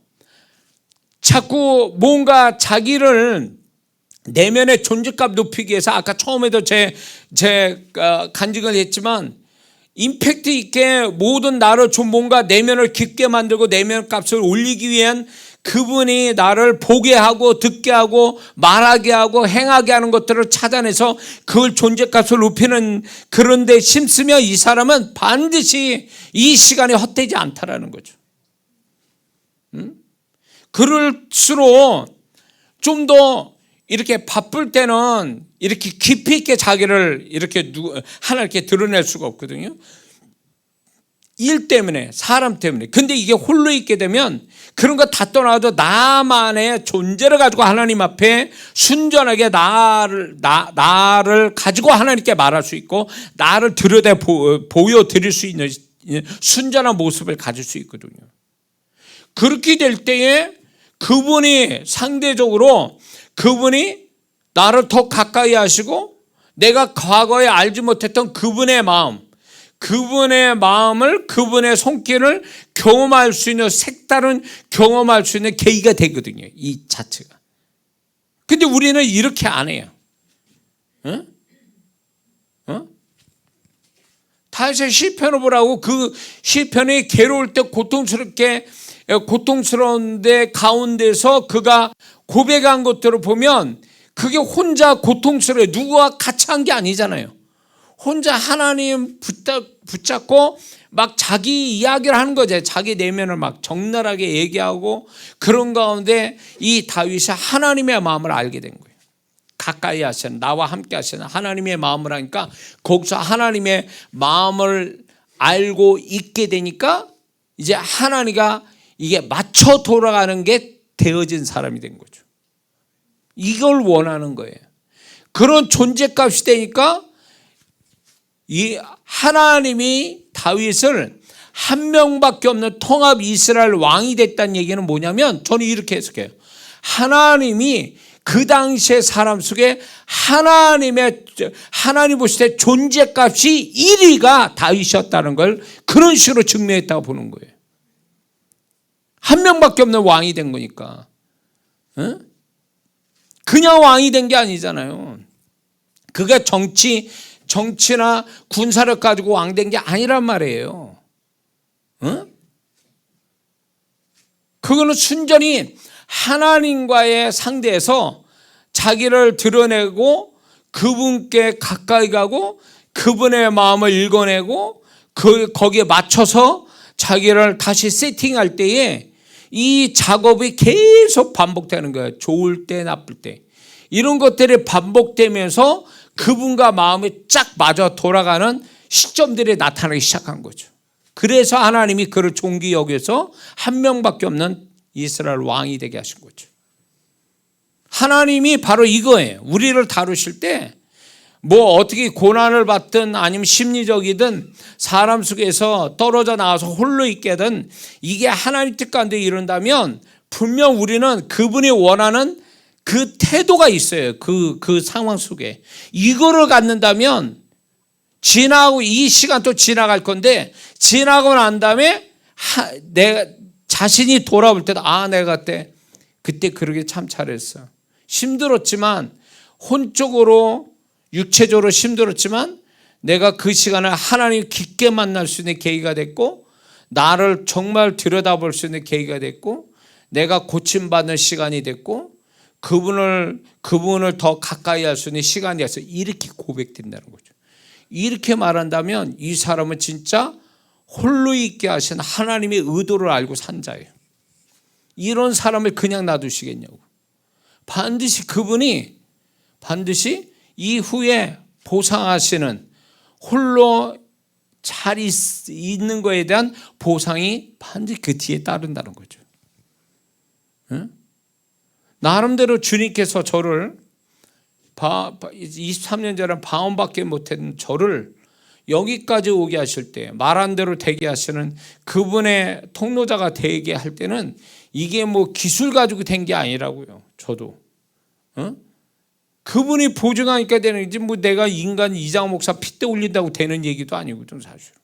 [SPEAKER 1] 자꾸 뭔가 자기를 내면의 존재감 높이기 위해서, 아까 처음에도 제 간증을 했지만, 임팩트 있게 모든 나를 좀 뭔가 내면을 깊게 만들고 내면 값을 올리기 위한 그분이 나를 보게 하고 듣게 하고 말하게 하고 행하게 하는 것들을 찾아내서 그걸 존재값을 높이는 그런 데 심쓰면 이 사람은 반드시 이 시간이 헛되지 않다라는 거죠. 그럴수록 좀 더 이렇게 바쁠 때는 이렇게 깊이 있게 자기를 이렇게 하나님께 드러낼 수가 없거든요. 일 때문에, 사람 때문에. 근데 이게 홀로 있게 되면 그런 거 다 떠나도 나만의 존재를 가지고 하나님 앞에 순전하게 나를 가지고 하나님께 말할 수 있고 나를 들여다 보여드릴 수 있는 순전한 모습을 가질 수 있거든요. 그렇게 될 때에 그분이 상대적으로 그분이 나를 더 가까이 하시고 내가 과거에 알지 못했던 그분의 마음을 그분의 손길을 경험할 수 있는 색다른 경험할 수 있는 계기가 되거든요. 이 자체가. 근데 우리는 이렇게 안 해요. 다윗의 시편을 보라고. 그 시편이 괴로울 때 고통스러운데 가운데서 그가 고백한 것들을 보면 그게 혼자 고통스러워요. 누구와 같이 한 게 아니잖아요. 혼자 하나님 붙잡고 막 자기 이야기를 하는 거죠. 자기 내면을 막 적나라하게 얘기하고 그런 가운데 이 다윗이 하나님의 마음을 알게 된 거예요. 가까이 하시는, 나와 함께 하시는 하나님의 마음을 하니까 거기서 하나님의 마음을 알고 있게 되니까 이제 하나님과 이게 맞춰 돌아가는 게 되어진 사람이 된 거죠. 이걸 원하는 거예요. 그런 존재값이 되니까 이 하나님이 다윗을 한 명밖에 없는 통합 이스라엘 왕이 됐다는 얘기는 뭐냐면 저는 이렇게 해석해요. 하나님이 그 당시의 사람 속에 하나님 보실 때 존재값이 1위가 다윗이었다는 걸 그런 식으로 증명했다고 보는 거예요. 한 명밖에 없는 왕이 된 거니까. 그냥 왕이 된 게 아니잖아요. 그가 정치나 군사를 가지고 왕 된 게 아니란 말이에요. 그거는 순전히 하나님과의 상대에서 자기를 드러내고 그분께 가까이 가고 그분의 마음을 읽어내고 거기에 맞춰서 자기를 다시 세팅할 때에 이 작업이 계속 반복되는 거예요. 좋을 때 나쁠 때 이런 것들이 반복되면서 그분과 마음이 쫙 맞아 돌아가는 시점들이 나타나기 시작한 거죠. 그래서 하나님이 그를 존귀 여겨서 한 명밖에 없는 이스라엘 왕이 되게 하신 거죠. 하나님이 바로 이거예요. 우리를 다루실 때 뭐 어떻게 고난을 받든 아니면 심리적이든 사람 속에서 떨어져 나와서 홀로 있게든 이게 하나님 뜻 가운데 이룬다면 분명 우리는 그분이 원하는 그 태도가 있어요. 그 상황 속에 이거를 갖는다면 지나고 이 시간 또 지나갈 건데 지나고 난 다음에 내가 자신이 돌아올 때도 내가 그때 그러게 참 잘했어. 힘들었지만 혼적으로 육체적으로 힘들었지만 내가 그 시간을 하나님 깊게 만날 수 있는 계기가 됐고 나를 정말 들여다볼 수 있는 계기가 됐고 내가 고침받는 시간이 됐고 그분을 더 가까이 할 수 있는 시간이 돼서 이렇게 고백된다는 거죠. 이렇게 말한다면 이 사람은 진짜 홀로 있게 하신 하나님의 의도를 알고 산 자예요. 이런 사람을 그냥 놔두시겠냐고. 그분이 반드시 이후에 보상하시는 홀로 잘 있는 거에 대한 보상이 반드시 그 뒤에 따른다는 거죠. 나름대로 주님께서 저를 23년 전에 방언밖에 못했던 저를 여기까지 오게 하실 때 말한 대로 되게 하시는 그분의 통로자가 되게 할 때는 이게 뭐 기술 가지고 된 게 아니라고요. 저도 그분이 보증하니까 되는 거지 뭐 내가 인간 이장 목사 핏대 올린다고 되는 얘기도 아니거든 사실.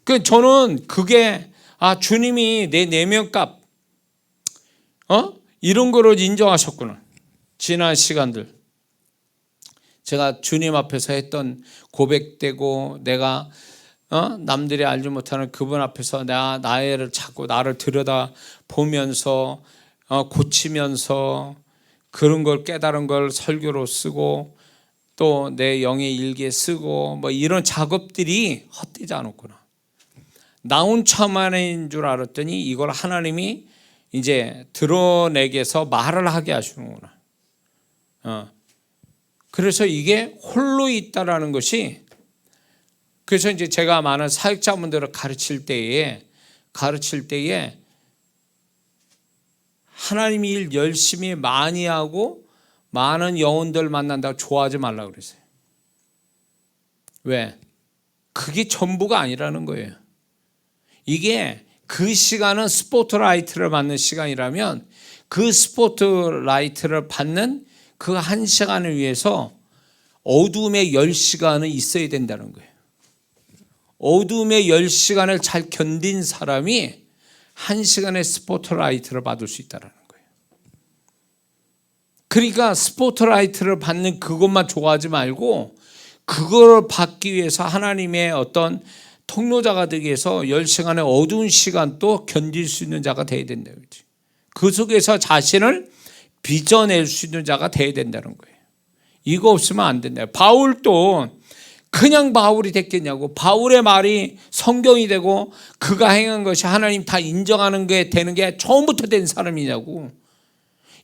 [SPEAKER 1] 그 저는 그게 주님이 내 내면값 이런 거를 인정하셨구나. 지난 시간들 제가 주님 앞에서 했던 고백되고 내가 남들이 알지 못하는 그분 앞에서 나를 찾고 나를 들여다 보면서 고치면서 그런 걸 깨달은 걸 설교로 쓰고 또 내 영의 일기에 쓰고 뭐 이런 작업들이 헛되지 않았구나. 나 혼자만인 줄 알았더니 이걸 하나님이 이제 드러내게 해서 말을 하게 하시는구나. 그래서 이게 홀로 있다라는 것이, 그래서 이제 제가 많은 사역자분들을 가르칠 때에 하나님이 일 열심히 많이 하고 많은 영혼들 만난다고 좋아하지 말라고 그랬어요. 왜? 그게 전부가 아니라는 거예요. 이게 그 시간은 스포트라이트를 받는 시간이라면 그 스포트라이트를 받는 그 한 시간을 위해서 어둠의 10시간은 있어야 된다는 거예요. 어둠의 10시간을 잘 견딘 사람이 한 시간의 스포트라이트를 받을 수 있다는 거예요. 그러니까 스포트라이트를 받는 그것만 좋아하지 말고 그걸 받기 위해서 하나님의 어떤 통로자가 되기 위해서 10시간의 어두운 시간도 견딜 수 있는 자가 되어야 된다. 그 속에서 자신을 빚어낼 수 있는 자가 되어야 된다는 거예요. 이거 없으면 안 된다. 바울도 그냥 바울이 됐겠냐고. 바울의 말이 성경이 되고 그가 행한 것이 하나님 다 인정하는 게 되는 게 처음부터 된 사람이냐고.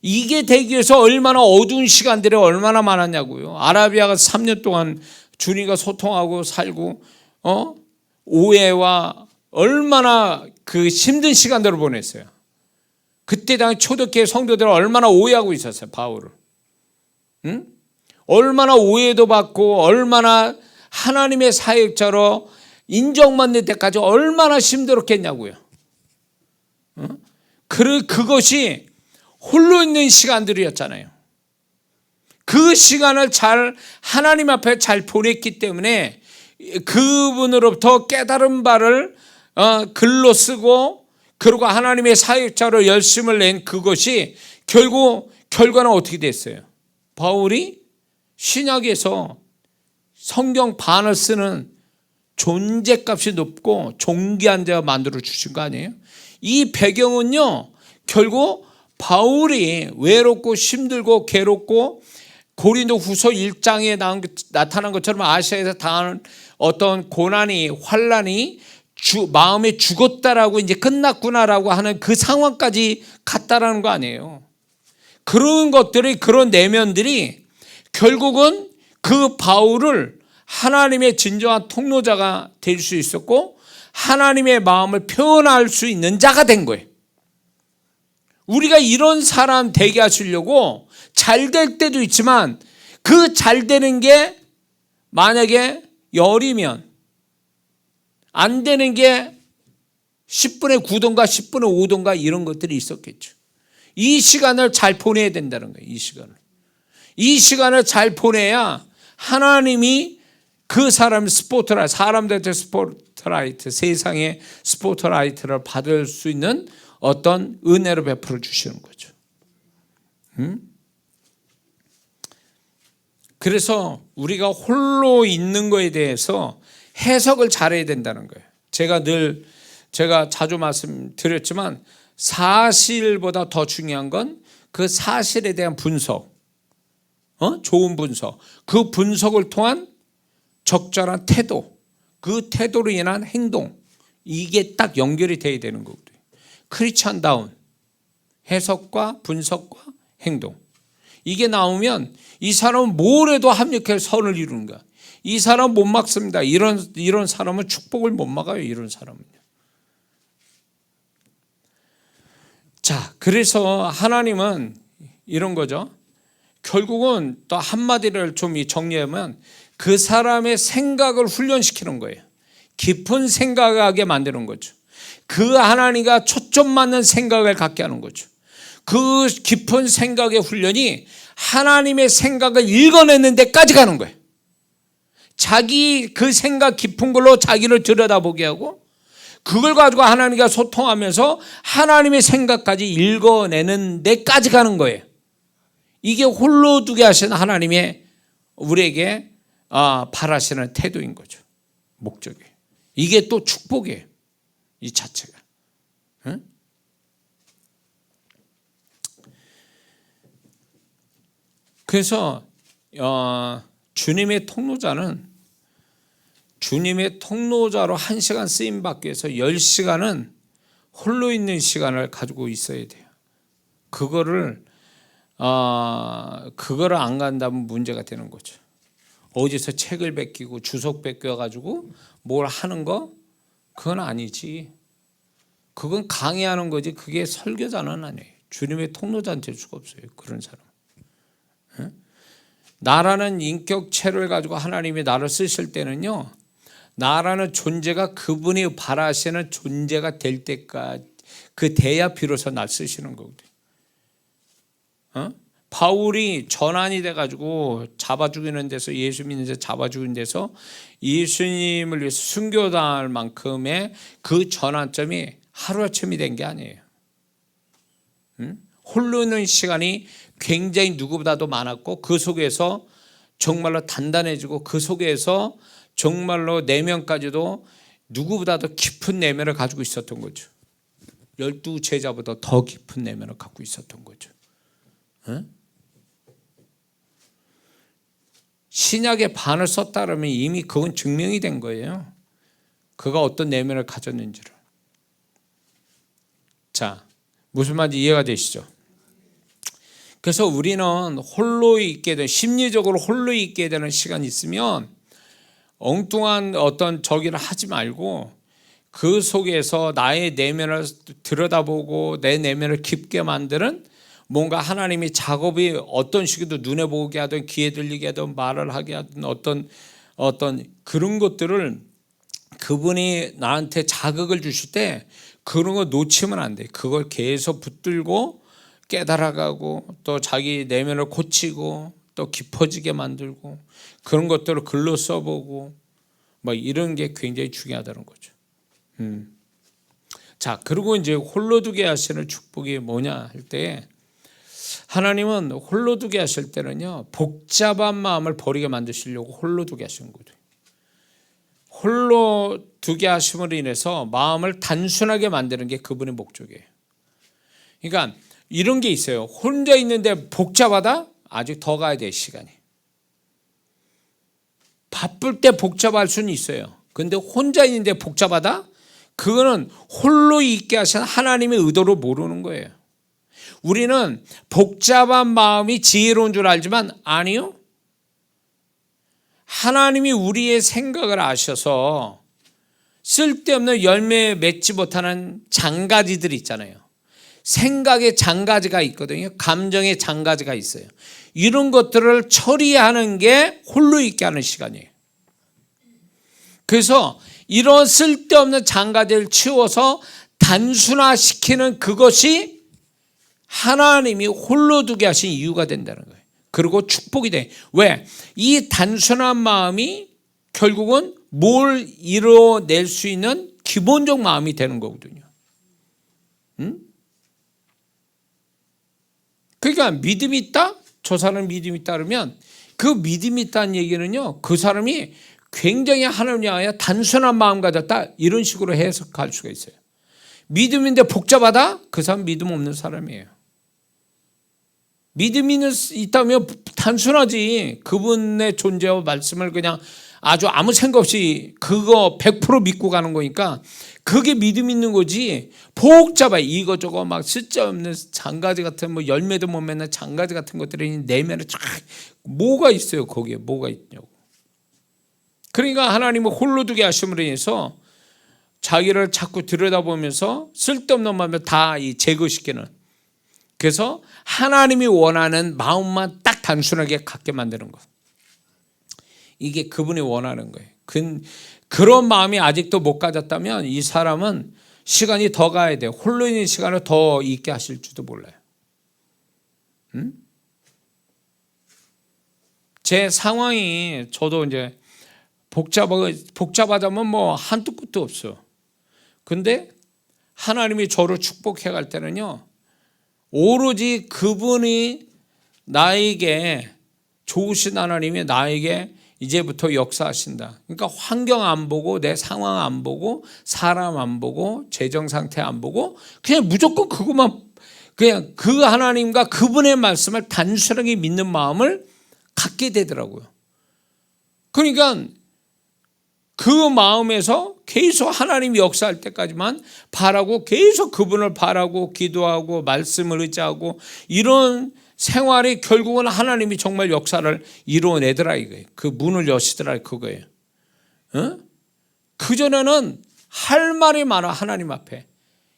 [SPEAKER 1] 이게 되기 위해서 얼마나 어두운 시간들이 얼마나 많았냐고요. 아라비아가 3년 동안 주님과 소통하고 살고 오해와 얼마나 그 힘든 시간들을 보냈어요. 그때 당시 초대교회 성도들은 얼마나 오해하고 있었어요. 바울을. 응? 얼마나 오해도 받고 얼마나 하나님의 사역자로 인정받는 데까지 얼마나 힘들었겠냐고요. 응? 그것이 홀로 있는 시간들이었잖아요. 그 시간을 잘 하나님 앞에 잘 보냈기 때문에 그분으로부터 깨달은 바를 글로 쓰고 그리고 하나님의 사역자로 열심을 낸 그것이 결국 결과는 어떻게 됐어요? 바울이 신약에서 성경 반을 쓰는 존재값이 높고 존귀한 자가 만들어 주신 거 아니에요? 이 배경은요, 결국 바울이 외롭고 힘들고 괴롭고 고린도 후서 1장에 나타난 것처럼 아시아에서 당하는 어떤 고난이 환난이 마음에 죽었다라고 이제 끝났구나라고 하는 그 상황까지 갔다라는 거 아니에요. 그런 것들이, 그런 내면들이 결국은 그 바울을 하나님의 진정한 통로자가 될 수 있었고 하나님의 마음을 표현할 수 있는 자가 된 거예요. 우리가 이런 사람 되게 하시려고 잘 될 때도 있지만 그 잘 되는 게 만약에 열이면 안 되는 게 10분의 9던가 10분의 5던가 이런 것들이 있었겠죠. 이 시간을 잘 보내야 된다는 거예요. 이 시간을 잘 보내야 하나님이 그 사람 사람들한테 스포트라이트, 세상의 스포트라이트를 받을 수 있는 어떤 은혜를 베풀어 주시는 거죠. 그래서 우리가 홀로 있는 거에 대해서 해석을 잘해야 된다는 거예요. 제가 자주 말씀드렸지만 사실보다 더 중요한 건 그 사실에 대한 분석, 좋은 분석, 그 분석을 통한 적절한 태도, 그 태도로 인한 행동, 이게 딱 연결이 돼야 되는 거거든요. 크리스찬다운 해석과 분석과 행동, 이게 나오면 이 사람은 뭘 해도 합력해서 선을 이루는 거야. 이 사람 못 막습니다. 이런 사람은 축복을 못 막아요. 이런 사람은요. 자, 그래서 하나님은 이런 거죠. 결국은 또 한마디를 좀 정리하면 그 사람의 생각을 훈련시키는 거예요. 깊은 생각하게 만드는 거죠. 그 하나님과 초점 맞는 생각을 갖게 하는 거죠. 그 깊은 생각의 훈련이 하나님의 생각을 읽어내는 데까지 가는 거예요. 자기 그 생각 깊은 걸로 자기를 들여다보게 하고 그걸 가지고 하나님과 소통하면서 하나님의 생각까지 읽어내는 데까지 가는 거예요. 이게 홀로 두게 하시는 하나님의 우리에게 바라시는 태도인 거죠. 목적이에요. 이게 또 축복이에요. 이 자체가. 응? 그래서 주님의 통로자로 1시간 쓰임 받기 위해서 10시간은 홀로 있는 시간을 가지고 있어야 돼요. 그거를 안 간다면 문제가 되는 거죠. 어디서 책을 베끼고 주석 베껴가지고 뭘 하는 거? 그건 아니지. 그건 강의하는 거지. 그게 설교자는 아니에요. 주님의 통로자는 될 수가 없어요. 그런 사람. 나라는 인격체를 가지고 하나님이 나를 쓰실 때는요, 나라는 존재가 그분이 바라시는 존재가 될 때까지 돼야 비로소 날 쓰시는 거거든요. 바울이 전환이 돼가지고 잡아 죽이는 데서, 예수 믿는 데서 잡아 죽이는 데서 예수님을 위해서 순교당할 만큼의 그 전환점이 하루아침이 된 게 아니에요. 홀로 있는 시간이 굉장히 누구보다도 많았고, 그 속에서 정말로 단단해지고, 그 속에서 정말로 내면까지도 누구보다도 깊은 내면을 가지고 있었던 거죠. 12 제자보다 더 깊은 내면을 갖고 있었던 거죠. 신약의 반을 썼다 그러면 이미 그건 증명이 된 거예요. 그가 어떤 내면을 가졌는지를. 자, 무슨 말인지 이해가 되시죠? 그래서 우리는 홀로 있게 되는, 심리적으로 홀로 있게 되는 시간이 있으면 엉뚱한 어떤 저기를 하지 말고 그 속에서 나의 내면을 들여다보고 내 내면을 깊게 만드는 뭔가 하나님이 작업이 어떤 식으로 눈에 보게 하든 귀에 들리게 하든 말을 하게 하든 어떤 그런 것들을 그분이 나한테 자극을 주실 때 그런 거 놓치면 안 돼. 그걸 계속 붙들고 깨달아가고 또 자기 내면을 고치고 또 깊어지게 만들고 그런 것들을 글로 써보고 뭐 이런 게 굉장히 중요하다는 거죠. 자, 그리고 이제 홀로 두게 하시는 축복이 뭐냐 할 때, 하나님은 홀로 두게 하실 때는요, 복잡한 마음을 버리게 만드시려고 홀로 두게 하시는 거죠. 홀로 두게 하심으로 인해서 마음을 단순하게 만드는 게 그분의 목적이에요. 그러니까 이런 게 있어요. 혼자 있는데 복잡하다? 아직 더 가야 돼, 시간이. 바쁠 때 복잡할 수는 있어요. 근데 혼자 있는데 복잡하다? 그거는 홀로 있게 하신 하나님의 의도를 모르는 거예요. 우리는 복잡한 마음이 지혜로운 줄 알지만 아니요. 하나님이 우리의 생각을 아셔서 쓸데없는 열매 맺지 못하는 장가지들이 있잖아요. 생각의 장가지가 있거든요. 감정의 장가지가 있어요. 이런 것들을 처리하는 게 홀로 있게 하는 시간이에요. 그래서 이런 쓸데없는 장가지를 치워서 단순화시키는 그것이 하나님이 홀로 두게 하신 이유가 된다는 거예요. 그리고 축복이 돼. 왜? 이 단순한 마음이 결국은 뭘 이뤄낼 수 있는 기본적 마음이 되는 거거든요. 그러니까 믿음이 있다? 저 사람 믿음이 있다 그러면 그 믿음이 있다는 얘기는요, 그 사람이 굉장히 하나님을 향하여 단순한 마음 가졌다, 이런 식으로 해석할 수가 있어요. 믿음인데 복잡하다? 그 사람 믿음 없는 사람이에요. 믿음이 있다면 단순하지. 그분의 존재와 말씀을 그냥 아주 아무 생각 없이 그거 100% 믿고 가는 거니까 그게 믿음 있는 거지. 복잡해. 이거저거 막 쓸데없는 장가지 같은 뭐 열매도 못 맺는 장가지 같은 것들이 내면에 쫙 뭐가 있어요. 거기에 뭐가 있냐고. 그러니까 하나님은 홀로 두게 하심으로 인해서 자기를 자꾸 들여다보면서 쓸데없는 마음을 다 제거시키는, 그래서 하나님이 원하는 마음만 딱 단순하게 갖게 만드는 것. 이게 그분이 원하는 거예요. 그런 마음이 아직도 못 가졌다면 이 사람은 시간이 더 가야 돼요. 홀로 있는 시간을 더 있게 하실지도 몰라요. 제 상황이 저도 이제 복잡하자면 뭐 한도 끝도 없어. 근데 하나님이 저를 축복해 갈 때는요, 오로지 그분이 나에게, 좋으신 하나님이 나에게 이제부터 역사하신다. 그러니까 환경 안 보고, 내 상황 안 보고, 사람 안 보고, 재정 상태 안 보고, 그냥 무조건 그냥 그 하나님과 그분의 말씀을 단순하게 믿는 마음을 갖게 되더라고요. 그러니까 그 마음에서 계속 하나님이 역사할 때까지만 바라고 계속 그분을 바라고 기도하고 말씀을 의지하고 이런 생활이 결국은 하나님이 정말 역사를 이루어내더라 이거예요. 그 문을 여시더라 그거예요. 그전에는 할 말이 많아. 하나님 앞에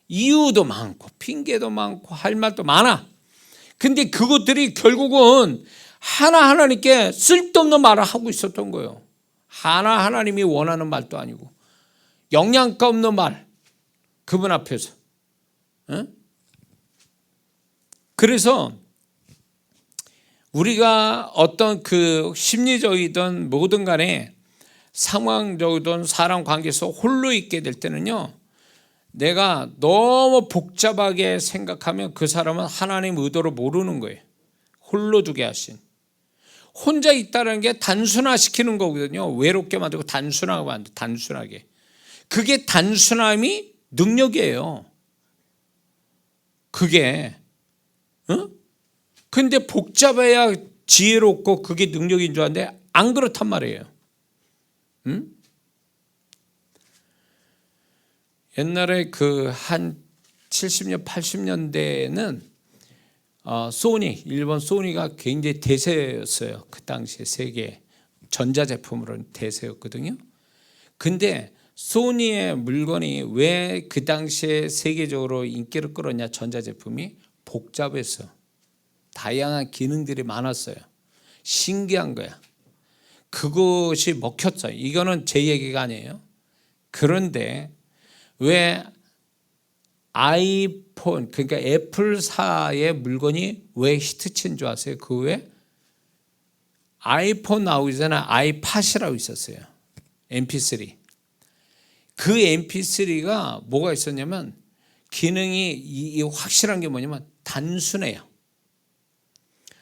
[SPEAKER 1] 이유도 많고 핑계도 많고 할 말도 많아. 근데 그것들이 결국은 하나님께 쓸데없는 말을 하고 있었던 거예요. 하나님이 원하는 말도 아니고 영양가 없는 말, 그분 앞에서. 그래서 우리가 어떤 그 심리적이든 뭐든 간에 상황적이든 사람 관계에서 홀로 있게 될 때는요, 내가 너무 복잡하게 생각하면 그 사람은 하나님 의도를 모르는 거예요. 홀로 두게 하신. 혼자 있다는 게 단순화시키는 거거든요. 외롭게 만들고 단순하게 만들고 단순하게. 그게 단순함이 능력이에요. 그게. 근데 복잡해야 지혜롭고 그게 능력인 줄 아는데 안 그렇단 말이에요. 옛날에 그 한 70년, 80년대에는 소니, 일본 소니가 굉장히 대세였어요. 그 당시에 세계 전자제품으로는 대세였거든요. 근데 소니의 물건이 왜 그 당시에 세계적으로 인기를 끌었냐, 전자제품이 복잡했어. 다양한 기능들이 많았어요. 신기한 거야. 그것이 먹혔어요. 이거는 제 얘기가 아니에요. 그런데 왜 아이폰, 그러니까 애플사의 물건이 왜 히트친 줄 아세요? 그 외에 아이폰 나오기 전에 아이팟이라고 있었어요. mp3. 그 mp3가 뭐가 있었냐면 기능이 이 확실한 게 뭐냐면 단순해요.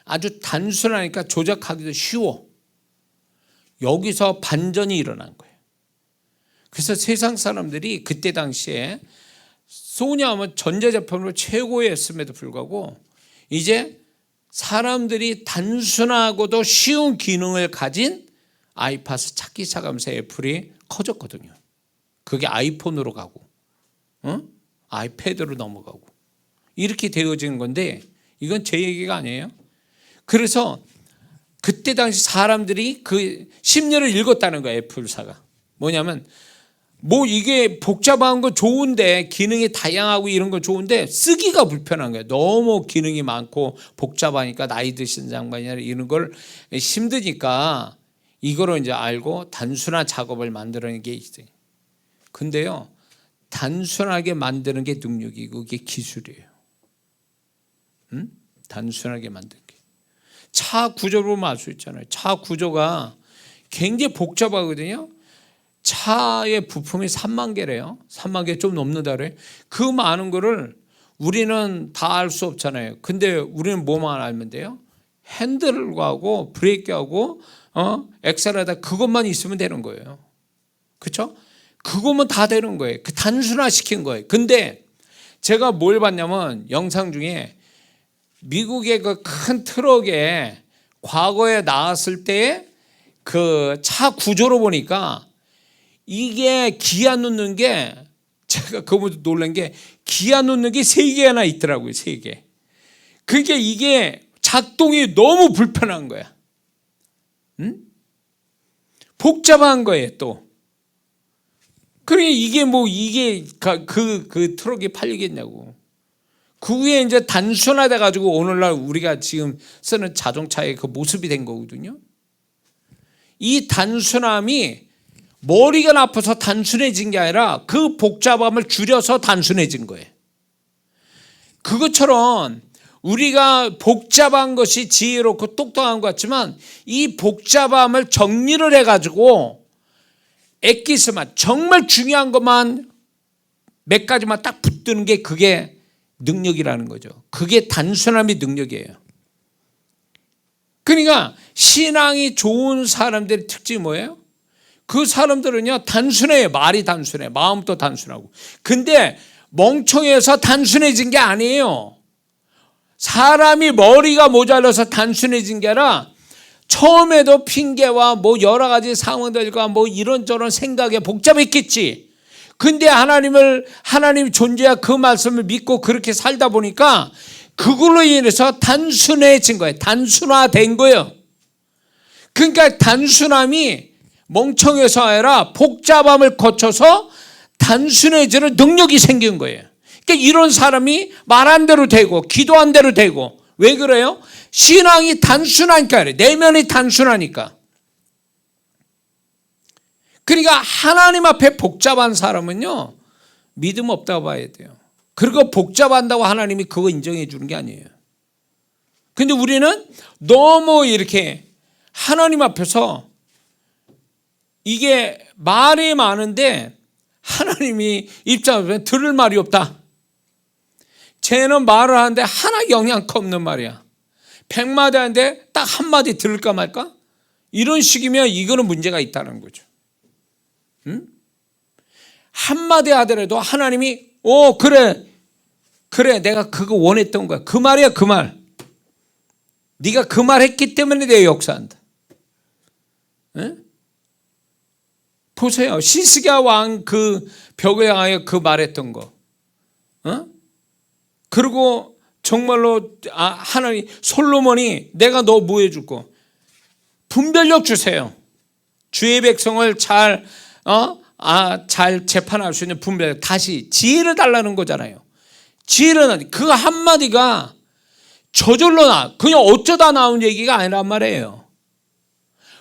[SPEAKER 1] 아주 단순하니까 조작하기도 쉬워. 여기서 반전이 일어난 거예요. 그래서 세상 사람들이 그때 당시에 소니하면 전자제품으로 최고였음에도 불구하고 이제 사람들이 단순하고도 쉬운 기능을 가진 아이팟을 찾기 시작하면서 애플이 커졌거든요. 그게 아이폰으로 가고 아이패드로 넘어가고 이렇게 되어진 건데 이건 제 얘기가 아니에요. 그래서 그때 당시 사람들이 그 심리를 읽었다는 거예요. 애플사가 뭐냐면 뭐 이게 복잡한 거 좋은데 기능이 다양하고 이런 거 좋은데 쓰기가 불편한 거예요. 너무 기능이 많고 복잡하니까 나이 드신 장반이나 이런 걸 힘드니까 이거를 이제 알고 단순한 작업을 만드는 게 있어요. 근데요, 단순하게 만드는 게 능력이고 그게 기술이에요. 단순하게 만드는 게. 차 구조로 알 수 있잖아요. 차 구조가 굉장히 복잡하거든요. 차의 부품이 3만 개래요. 3만 개 좀 넘는다 그래. 그 많은 거를 우리는 다 알 수 없잖아요. 근데 우리는 뭐만 알면 돼요? 핸들하고 브레이크하고 엑셀레이터 그것만 있으면 되는 거예요. 그렇죠? 그것만 다 되는 거예요. 그 단순화시킨 거예요. 근데 제가 뭘 봤냐면 영상 중에 미국의 그 큰 트럭에 과거에 나왔을 때 그 차 구조로 보니까 이게 기아 놓는 게 제가 그거보다 놀란 게 기아 놓는 게 3개나 있더라고요. 3개. 그게 이게 작동이 너무 불편한 거야. 복잡한 거예요 또. 그러니까 이게 뭐 이게 그 트럭이 팔리겠냐고. 그 위에 이제 단순화돼 가지고 오늘날 우리가 지금 쓰는 자동차의 그 모습이 된 거거든요. 이 단순함이 머리가 나빠서 단순해진 게 아니라 그 복잡함을 줄여서 단순해진 거예요. 그것처럼 우리가 복잡한 것이 지혜롭고 똑똑한 것 같지만 이 복잡함을 정리를 해가지고 엑기스만 정말 중요한 것만 몇 가지만 딱 붙드는 게 그게 능력이라는 거죠. 그게 단순함이 능력이에요. 그러니까 신앙이 좋은 사람들의 특징이 뭐예요? 그 사람들은요 단순해요. 말이 단순해. 마음도 단순하고. 근데 멍청해서 단순해진 게 아니에요. 사람이 머리가 모자라서 단순해진 게 아니라 처음에도 핑계와 뭐 여러 가지 상황들과 뭐 이런저런 생각에 복잡했겠지. 근데 하나님 존재와 그 말씀을 믿고 그렇게 살다 보니까 그걸로 인해서 단순해진 거예요. 단순화된 거예요. 그러니까 단순함이 멍청해서 아니라 복잡함을 거쳐서 단순해지는 능력이 생긴 거예요. 그러니까 이런 사람이 말한 대로 되고 기도한 대로 되고. 왜 그래요? 신앙이 단순하니까 그래. 내면이 단순하니까. 그러니까 하나님 앞에 복잡한 사람은요, 믿음 없다고 봐야 돼요. 그리고 복잡한다고 하나님이 그거 인정해 주는 게 아니에요. 근데 우리는 너무 이렇게 하나님 앞에서 이게 말이 많은데 하나님이 입장에서 들을 말이 없다. 쟤는 말을 하는데 하나 영향가 없는 말이야. 100마디 하는데 딱 한마디 들을까 말까? 이런 식이면 이거는 문제가 있다는 거죠. 응? 한마디 하더라도 하나님이 그래 내가 그거 원했던 거야. 그 말이야 그 말. 네가 그 말 했기 때문에 내가 역사한다. 응? 보세요. 시스기야 왕 그 벽을 향하여 그 말했던 거. 그리고 정말로 하나님 솔로몬이 내가 너 뭐 해줄 거 분별력 주세요. 주의 백성을 잘 재판할 수 있는 분별력. 다시 지혜를 달라는 거잖아요. 지혜를 그 한마디가 저절로 그냥 어쩌다 나온 얘기가 아니란 말이에요.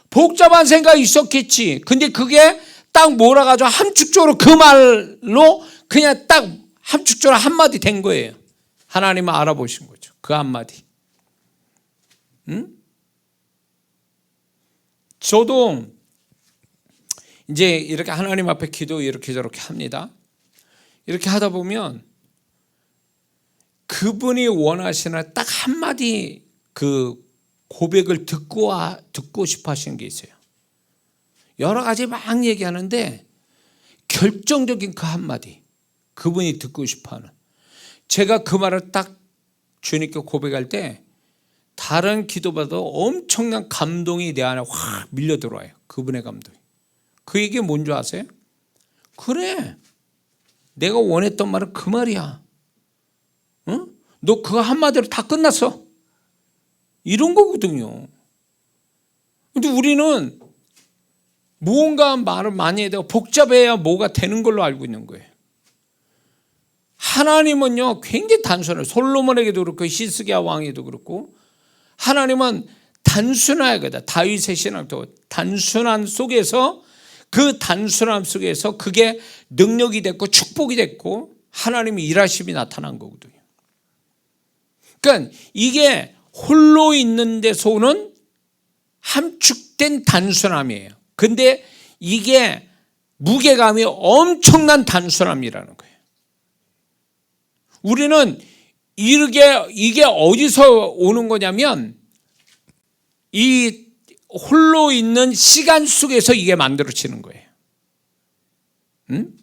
[SPEAKER 1] 복잡한 생각이 있었겠지. 근데 그게 딱 몰아가지고 함축적으로 그 말로 그냥 딱 함축적으로 한마디 된 거예요. 하나님은 알아보신 거죠. 그 한마디. 응? 저도 이제 이렇게 하나님 앞에 기도 이렇게 저렇게 합니다. 이렇게 하다 보면 그분이 원하시는 딱 한마디 그 고백을 듣고 싶어 하시는 게 있어요. 여러 가지 막 얘기하는데 결정적인 그 한마디 그분이 듣고 싶어 하는. 제가 그 말을 딱 주님께 고백할 때 다른 기도보다 엄청난 감동이 내 안에 확 밀려 들어와요. 그분의 감동이. 그 얘기 뭔지 아세요? 그래 내가 원했던 말은 그 말이야. 응? 너 그거 한마디로 다 끝났어. 이런 거거든요. 근데 우리는 무언가 말을 많이 해야 되고 복잡해야 뭐가 되는 걸로 알고 있는 거예요. 하나님은요 굉장히 단순해요. 솔로몬에게도 그렇고 히스기야 왕에도 그렇고 하나님은 단순하거든. 다윗의 신앙도 단순한 속에서 그 단순함 속에서 그게 능력이 됐고 축복이 됐고 하나님의 일하심이 나타난 거거든요. 그러니까 이게 홀로 있는 데서 오는 함축된 단순함이에요. 근데 이게 무게감이 엄청난 단순함이라는 거예요. 우리는 이게 어디서 오는 거냐면 이 홀로 있는 시간 속에서 이게 만들어지는 거예요. 응?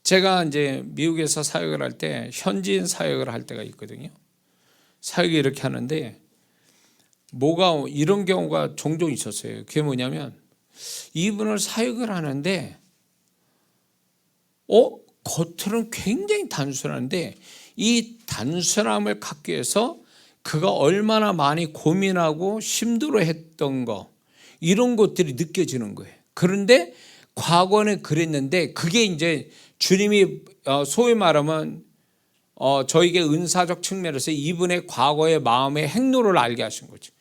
[SPEAKER 1] 제가 이제 미국에서 사역을 할 때 현지인 사역을 할 때가 있거든요. 사역이 이렇게 하는데 뭐가 이런 경우가 종종 있었어요. 그게 뭐냐면 이분을 사역을 하는데 겉으로는 굉장히 단순한데 이 단순함을 갖기 위해서 그가 얼마나 많이 고민하고 힘들어했던 거 이런 것들이 느껴지는 거예요. 그런데 과거는 그랬는데 그게 이제 주님이 소위 말하면 저에게 은사적 측면에서 이분의 과거의 마음의 행로를 알게 하신 거죠.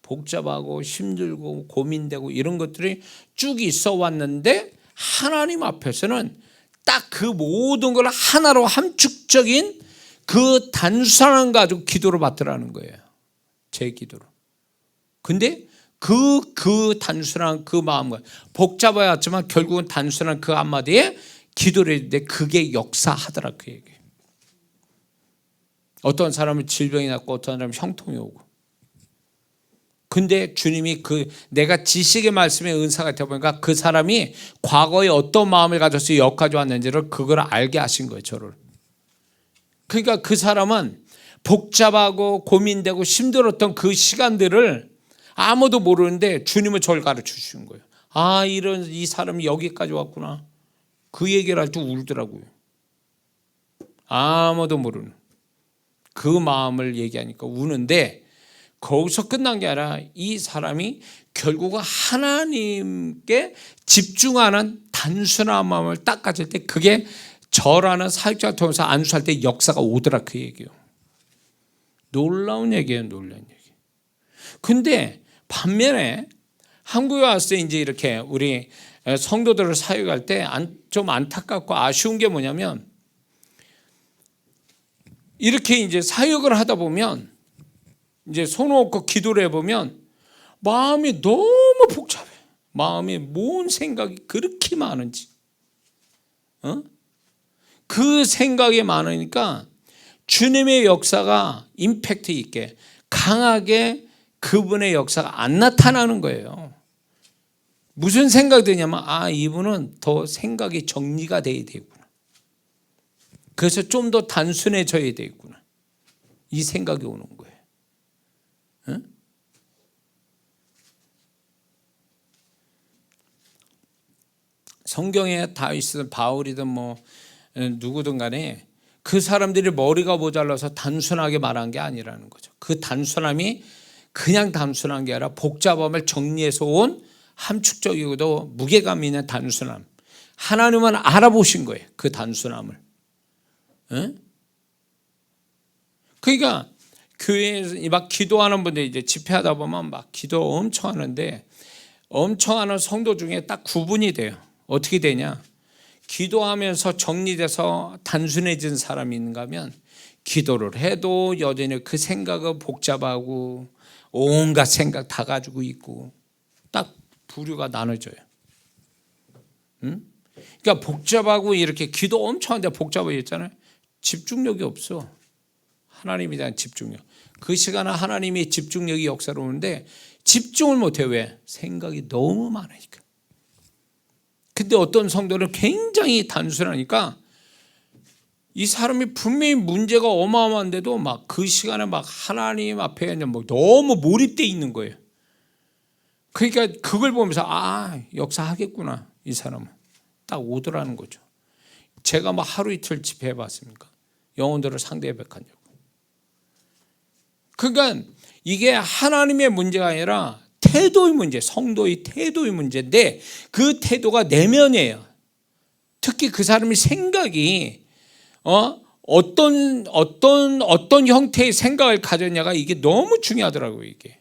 [SPEAKER 1] 복잡하고 힘들고 고민되고 이런 것들이 쭉 있어 왔는데 하나님 앞에서는 딱 그 모든 걸 하나로 함축적인 그 단순함 가지고 기도를 받더라는 거예요. 제 기도로. 근데 그 단순한 그 마음과 복잡해왔지만 결국은 단순한 그 한마디에 기도를 했는데 그게 역사하더라 그 얘기예요. 어떤 사람은 질병이 났고 어떤 사람은 형통이 오고. 근데 주님이 내가 지식의 말씀의 은사가 되어 보니까 그 사람이 과거에 어떤 마음을 가져서 여기까지 왔는지를 그걸 알게 하신 거예요. 저를. 그러니까 그 사람은 복잡하고 고민되고 힘들었던 그 시간들을 아무도 모르는데 주님은 저를 가르쳐 주신 거예요. 아, 이 사람이 여기까지 왔구나. 그 얘기를 할 때 울더라고요. 아무도 모르는 그 마음을 얘기하니까 우는데, 거기서 끝난 게 아니라 이 사람이 결국은 하나님께 집중하는 단순한 마음을 딱 가질 때, 그게 저라는 사역자를 통해서 안수할 때 역사가 오더라, 그 얘기예요. 놀라운 얘기예요, 놀라운 얘기. 근데 반면에 한국에 왔을 때 이제 이렇게 우리 성도들을 사역할 때 좀 안타깝고 아쉬운 게 뭐냐면, 이렇게 이제 사역을 하다 보면, 이제 손 얹고 기도를 해보면 마음이 너무 복잡해. 마음에 뭔 생각이 그렇게 많은지, 그 생각이 많으니까 주님의 역사가 임팩트 있게 강하게 그분의 역사가 안 나타나는 거예요. 무슨 생각이 드냐면, 아, 이분은 더 생각이 정리가 돼야 되구나. 그래서 좀 더 단순해져야 되겠구나. 이 생각이 오는 거예요. 응? 성경에 다윗이든 바울이든 뭐 누구든 간에 그 사람들이 머리가 모자라서 단순하게 말한 게 아니라는 거죠. 그 단순함이 그냥 단순한 게 아니라 복잡함을 정리해서 온 함축적이고도 무게감 있는 단순함. 하나님은 알아보신 거예요, 그 단순함을. 응? 그러니까 교회에서 막 기도하는 분들 이제 집회하다 보면 막 기도 엄청 하는데, 엄청 하는 성도 중에 딱 구분이 돼요. 어떻게 되냐? 기도하면서 정리돼서 단순해진 사람이 있는가 하면, 기도를 해도 여전히 그 생각은 복잡하고 온갖 생각 다 가지고 있고, 딱 부류가 나눠져요. 응? 그러니까 복잡하고 이렇게 기도 엄청 하는데 복잡해졌잖아요. 집중력이 없어. 하나님에 대한 집중력. 그 시간은 하나님의 집중력이 역사로 오는데 집중을 못해. 왜? 생각이 너무 많으니까. 근데 어떤 성도는 굉장히 단순하니까 이 사람이 분명히 문제가 어마어마한데도 막 그 시간에 막 하나님 앞에 그냥 뭐 너무 몰입되어 있는 거예요. 그러니까 그걸 보면서 아, 역사하겠구나, 이 사람은. 딱 오더라는 거죠. 제가 막 하루 이틀 집회해 봤습니까? 영혼들을 상대해 백하냐고. 그러니까 이게 하나님의 문제가 아니라 태도의 문제, 성도의 태도의 문제인데, 그 태도가 내면이에요. 특히 그 사람의 생각이 어떤 형태의 생각을 가졌냐가 이게 너무 중요하더라고요, 이게.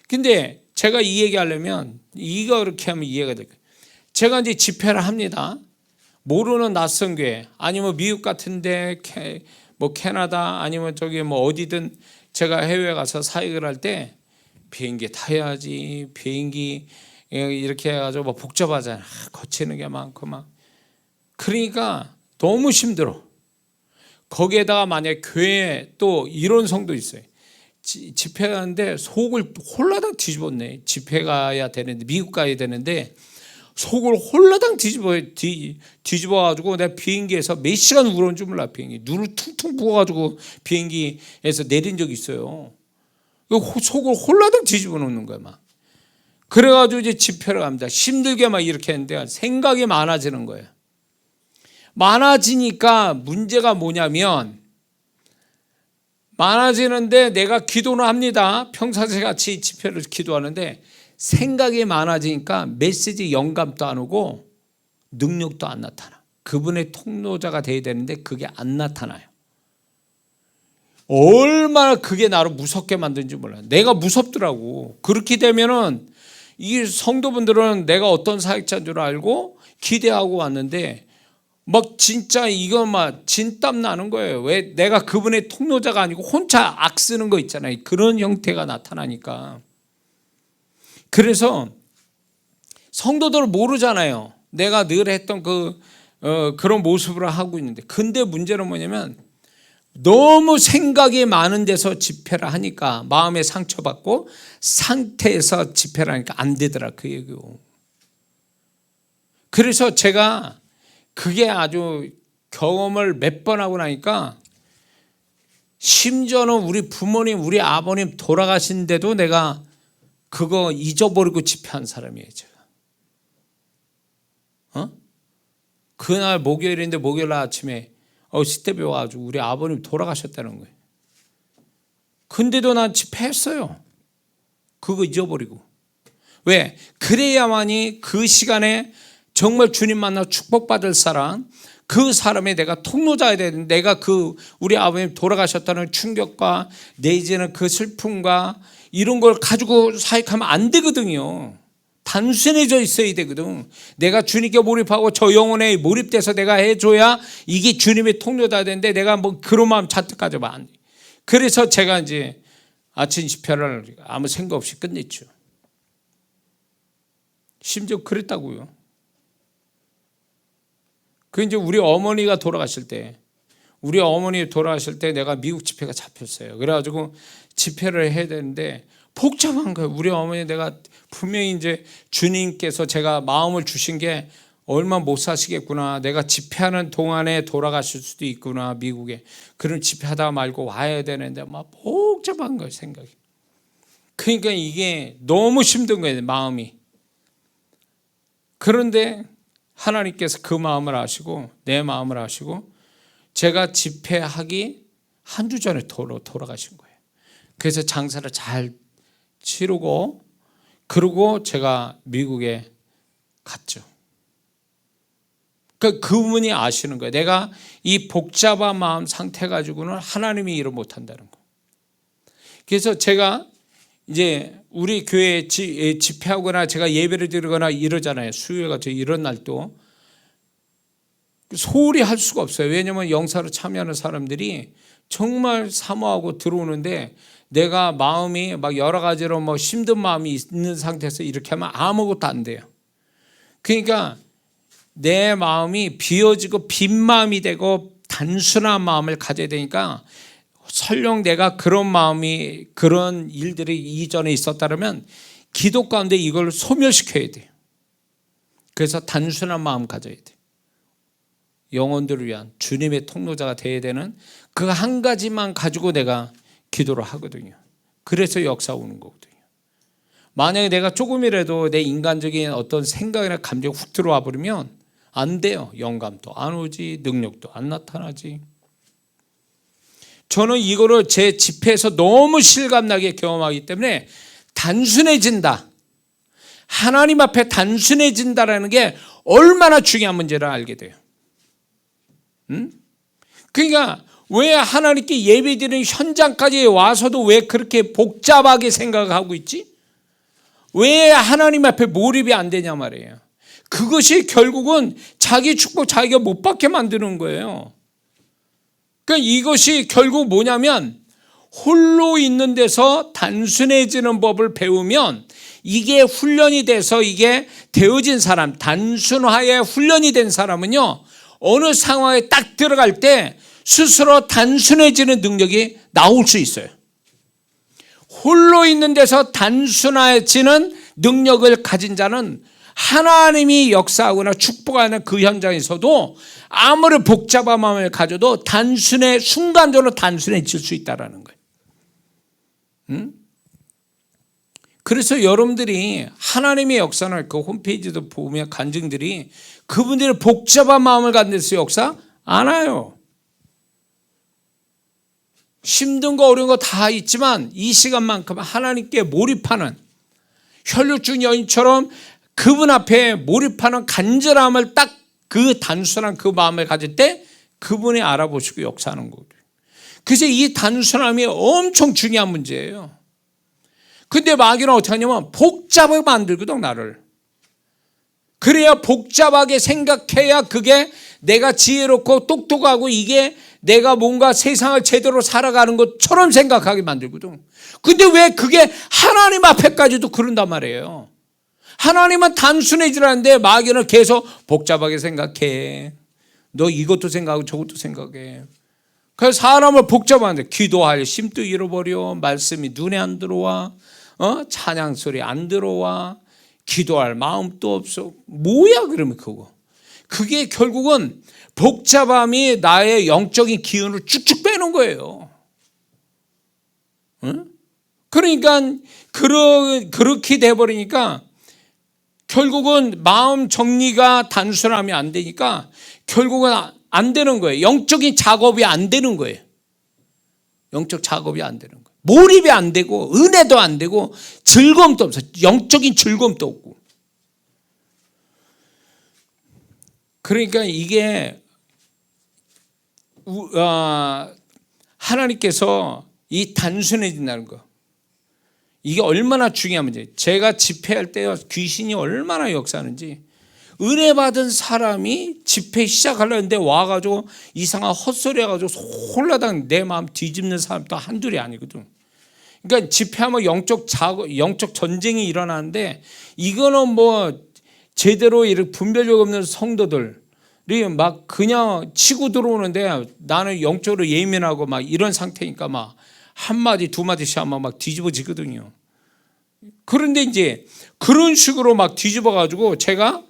[SPEAKER 1] 근데 제가 이 얘기하려면 이거 이렇게 하면 이해가 될 거예요. 제가 이제 집회를 합니다. 모르는 낯선 교회, 아니면 미국 같은데 뭐 캐나다, 아니면 저기 뭐 어디든 제가 해외 가서 사역을 할 때 비행기 타야지, 비행기 이렇게 해가지고 뭐 복잡하잖아. 거치는 게 많고 막. 그러니까 너무 힘들어. 거기에다가 만약에 교회에 또 이런 성도 있어요. 집회 가는데 속을 홀라당 뒤집었네. 집회 가야 되는데, 미국 가야 되는데 속을 홀라당 뒤집어가지고 내가 비행기에서 몇 시간 울었는 줄 몰라. 비행기 눈을 퉁퉁 부어가지고 비행기에서 내린 적이 있어요. 속을 홀라당 뒤집어 놓는 거야 막. 그래가지고 이제 집회를 갑니다. 힘들게 막 이렇게 했는데 생각이 많아지는 거예요. 많아지니까 문제가 뭐냐면, 많아지는데 내가 기도는 합니다. 평상시 같이 집회를 기도하는데 생각이 많아지니까 메시지 영감도 안 오고 능력도 안 나타나. 그분의 통로자가 돼야 되는데 그게 안 나타나요. 얼마나 그게 나를 무섭게 만드는지 몰라요. 내가 무섭더라고. 그렇게 되면은 이 성도분들은 내가 어떤 사역자인 줄 알고 기대하고 왔는데 막 진짜 이거 막 진땀 나는 거예요. 왜? 내가 그분의 통로자가 아니고 혼자 악 쓰는 거 있잖아요. 그런 형태가 나타나니까. 그래서 성도들은 모르잖아요. 내가 늘 했던 그런 모습으로 하고 있는데. 근데 문제는 뭐냐면 너무 생각이 많은 데서 집회를 하니까 마음에 상처받고 상태에서 집회를 하니까 안 되더라, 그 얘기고. 그래서 제가 그게 아주 경험을 몇 번 하고 나니까 심지어는 우리 부모님, 우리 아버님 돌아가신데도 내가 그거 잊어버리고 집회한 사람이에요, 제가. 그날 목요일인데 목요일 아침에 스텝이 와가지고 우리 아버님 돌아가셨다는 거예요. 근데도 난 집회했어요. 그거 잊어버리고. 왜? 그래야만이 그 시간에 정말 주님 만나 축복받을 사람, 그 사람의 내가 통로자야 되는데, 내가 우리 아버님 돌아가셨다는 충격과 내지는 그 슬픔과 이런 걸 가지고 사역하면 안 되거든요. 단순해져 있어야 되거든. 내가 주님께 몰입하고 저 영혼에 몰입돼서 내가 해줘야 이게 주님의 통로자야 되는데, 내가 뭐 그런 마음 잔뜩 가져봐 안 돼. 그래서 제가 이제 아침 집회를 아무 생각 없이 끝냈죠. 심지어 그랬다고요. 그 이제 우리 어머니가 돌아가실 때, 내가 미국 집회가 잡혔어요. 그래가지고 집회를 해야 되는데 복잡한 거예요. 우리 어머니 내가 분명히 이제 주님께서 제가 마음을 주신 게 얼마 못 사시겠구나. 내가 집회하는 동안에 돌아가실 수도 있구나, 미국에. 그런 집회하다 말고 와야 되는데 막 복잡한 거예요, 생각이. 그러니까 이게 너무 힘든 거예요, 마음이. 그런데 하나님께서 그 마음을 아시고 내 마음을 아시고 제가 집회하기 한 주 전에 돌아가신 거예요. 그래서 장사를 잘 치르고 그러고 제가 미국에 갔죠. 그분이 아시는 거예요. 내가 이 복잡한 마음 상태 가지고는 하나님이 일을 못한다는 거. 그래서 제가 이제 우리 교회에 집회하거나 제가 예배를 드리거나 이러잖아요. 수요일 같은 이런 날도 소홀히 할 수가 없어요. 왜냐하면 영사로 참여하는 사람들이 정말 사모하고 들어오는데 내가 마음이 막 여러 가지로 뭐 힘든 마음이 있는 상태에서 이렇게 하면 아무것도 안 돼요. 그러니까 내 마음이 비어지고 빈 마음이 되고 단순한 마음을 가져야 되니까, 설령 내가 그런 마음이, 그런 일들이 이전에 있었다면 기도 가운데 이걸 소멸시켜야 돼요. 그래서 단순한 마음 가져야 돼요. 영혼들을 위한 주님의 통로자가 되어야 되는 그 한 가지만 가지고 내가 기도를 하거든요. 그래서 역사 오는 거거든요. 만약에 내가 조금이라도 내 인간적인 어떤 생각이나 감정이 훅 들어와 버리면 안 돼요. 영감도 안 오지, 능력도 안 나타나지. 저는 이거를 제 집회에서 너무 실감나게 경험하기 때문에 단순해진다, 하나님 앞에 단순해진다라는 게 얼마나 중요한 문제를 알게 돼요. 그러니까 왜 하나님께 예배드리는 현장까지 와서도 왜 그렇게 복잡하게 생각하고 있지? 왜 하나님 앞에 몰입이 안 되냐 말이에요. 그것이 결국은 자기 축복 자기가 못 받게 만드는 거예요. 그러니까 이것이 결국 뭐냐면, 홀로 있는 데서 단순해지는 법을 배우면 이게 훈련이 돼서 이게 되어진 사람, 단순화에 훈련이 된 사람은요, 어느 상황에 딱 들어갈 때 스스로 단순해지는 능력이 나올 수 있어요. 홀로 있는 데서 단순해지는 능력을 가진 자는 하나님이 역사하거나 축복하는 그 현장에서도 아무리 복잡한 마음을 가져도 순간적으로 단순해질 수 있다는 거예요. 그래서 여러분들이 하나님의 역사는 그 홈페이지도 보면 간증들이 그분들이 복잡한 마음을 갖는 데서 역사 안 와요. 힘든 거 어려운 거 다 있지만 이 시간만큼 하나님께 몰입하는, 혈육중 여인처럼 그분 앞에 몰입하는 간절함을 딱 그 단순한 그 마음을 가질 때 그분이 알아보시고 역사하는 거예요. 그래서 이 단순함이 엄청 중요한 문제예요. 근데 마귀는 어떻게 하냐면 복잡하게 만들거든, 나를. 그래야 복잡하게 생각해야 그게 내가 지혜롭고 똑똑하고 이게 내가 뭔가 세상을 제대로 살아가는 것처럼 생각하게 만들거든. 근데 왜 그게 하나님 앞에까지도 그런단 말이에요. 하나님은 단순해지라는데 마귀는 계속 복잡하게 생각해. 너 이것도 생각하고 저것도 생각해. 그래서 사람을 복잡한데 기도할 힘도 잃어버려. 말씀이 눈에 안 들어와. 찬양 소리 안 들어와. 기도할 마음도 없어. 뭐야 그러면 그거. 그게 결국은 복잡함이 나의 영적인 기운을 쭉쭉 빼는 거예요. 응? 그러니까 그렇게 돼버리니까 결국은 마음 정리가 단순함이 안 되니까 결국은 안 되는 거예요. 영적인 작업이 안 되는 거예요. 영적 작업이 안 되는 거예요. 몰입이 안 되고 은혜도 안 되고 즐거움도 없어요. 영적인 즐거움도 없고. 그러니까 이게 하나님께서 이 단순해진다는 거, 이게 얼마나 중요한 문제예요. 제가 집회할 때요, 귀신이 얼마나 역사하는지. 은혜 받은 사람이 집회 시작하려는데 와가지고 이상한 헛소리 해가지고 홀라당 내 마음 뒤집는 사람도 한둘이 아니거든. 그러니까 집회하면 영적 전쟁이 일어나는데, 이거는 뭐 제대로 이렇게 분별력 없는 성도들이 막 그냥 치고 들어오는데, 나는 영적으로 예민하고 막 이런 상태니까 막 한마디 두마디씩 하면 막 뒤집어지거든요. 그런데 이제 그런 식으로 막 뒤집어가지고 제가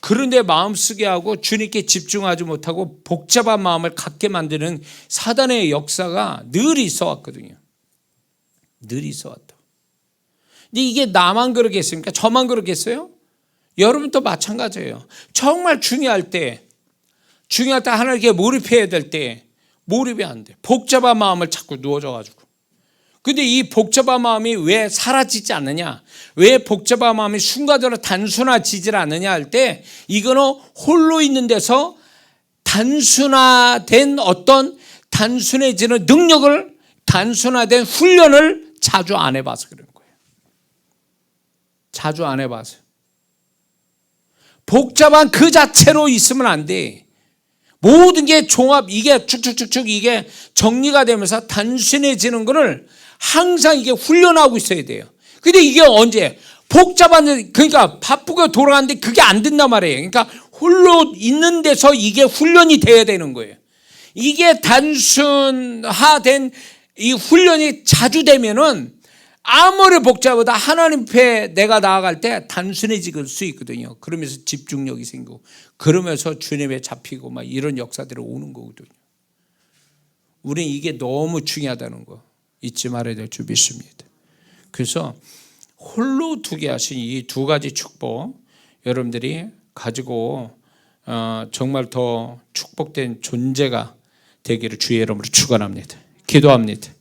[SPEAKER 1] 그런데 마음 쓰게 하고 주님께 집중하지 못하고 복잡한 마음을 갖게 만드는 사단의 역사가 늘 있어 왔거든요. 늘 있어 왔다. 근데 이게 나만 그러겠습니까? 저만 그러겠어요? 여러분도 마찬가지예요. 정말 중요할 때 하나님께 몰입해야 될 때 몰입이 안 돼. 복잡한 마음을 자꾸 누워져가지고. 근데 이 복잡한 마음이 왜 사라지지 않느냐, 왜 복잡한 마음이 순간적으로 단순화지질 않느냐 할 때, 이거는 홀로 있는 데서 단순화된 어떤 단순해지는 능력을, 단순화된 훈련을 자주 안 해봐서 그런 거예요. 자주 안 해봐서. 복잡한 그 자체로 있으면 안 돼. 모든 게 종합, 이게 축축축축 이게 정리가 되면서 단순해지는 거를 항상 이게 훈련하고 있어야 돼요. 근데 이게 언제? 복잡한, 그러니까 바쁘게 돌아가는데 그게 안 된단 말이에요. 그러니까 홀로 있는 데서 이게 훈련이 돼야 되는 거예요. 이게 단순화된 이 훈련이 자주 되면은 아무리 복잡하다 하나님 앞에 내가 나아갈 때 단순해질 수 있거든요. 그러면서 집중력이 생기고, 그러면서 주님에 잡히고 막 이런 역사들이 오는 거거든요. 우리는 이게 너무 중요하다는 거 잊지 말아야 될 줄 믿습니다. 그래서 홀로 두게 하신 이 두 가지 축복, 여러분들이 가지고 정말 더 축복된 존재가 되기를 주의 이름으로 축원합니다. 기도합니다.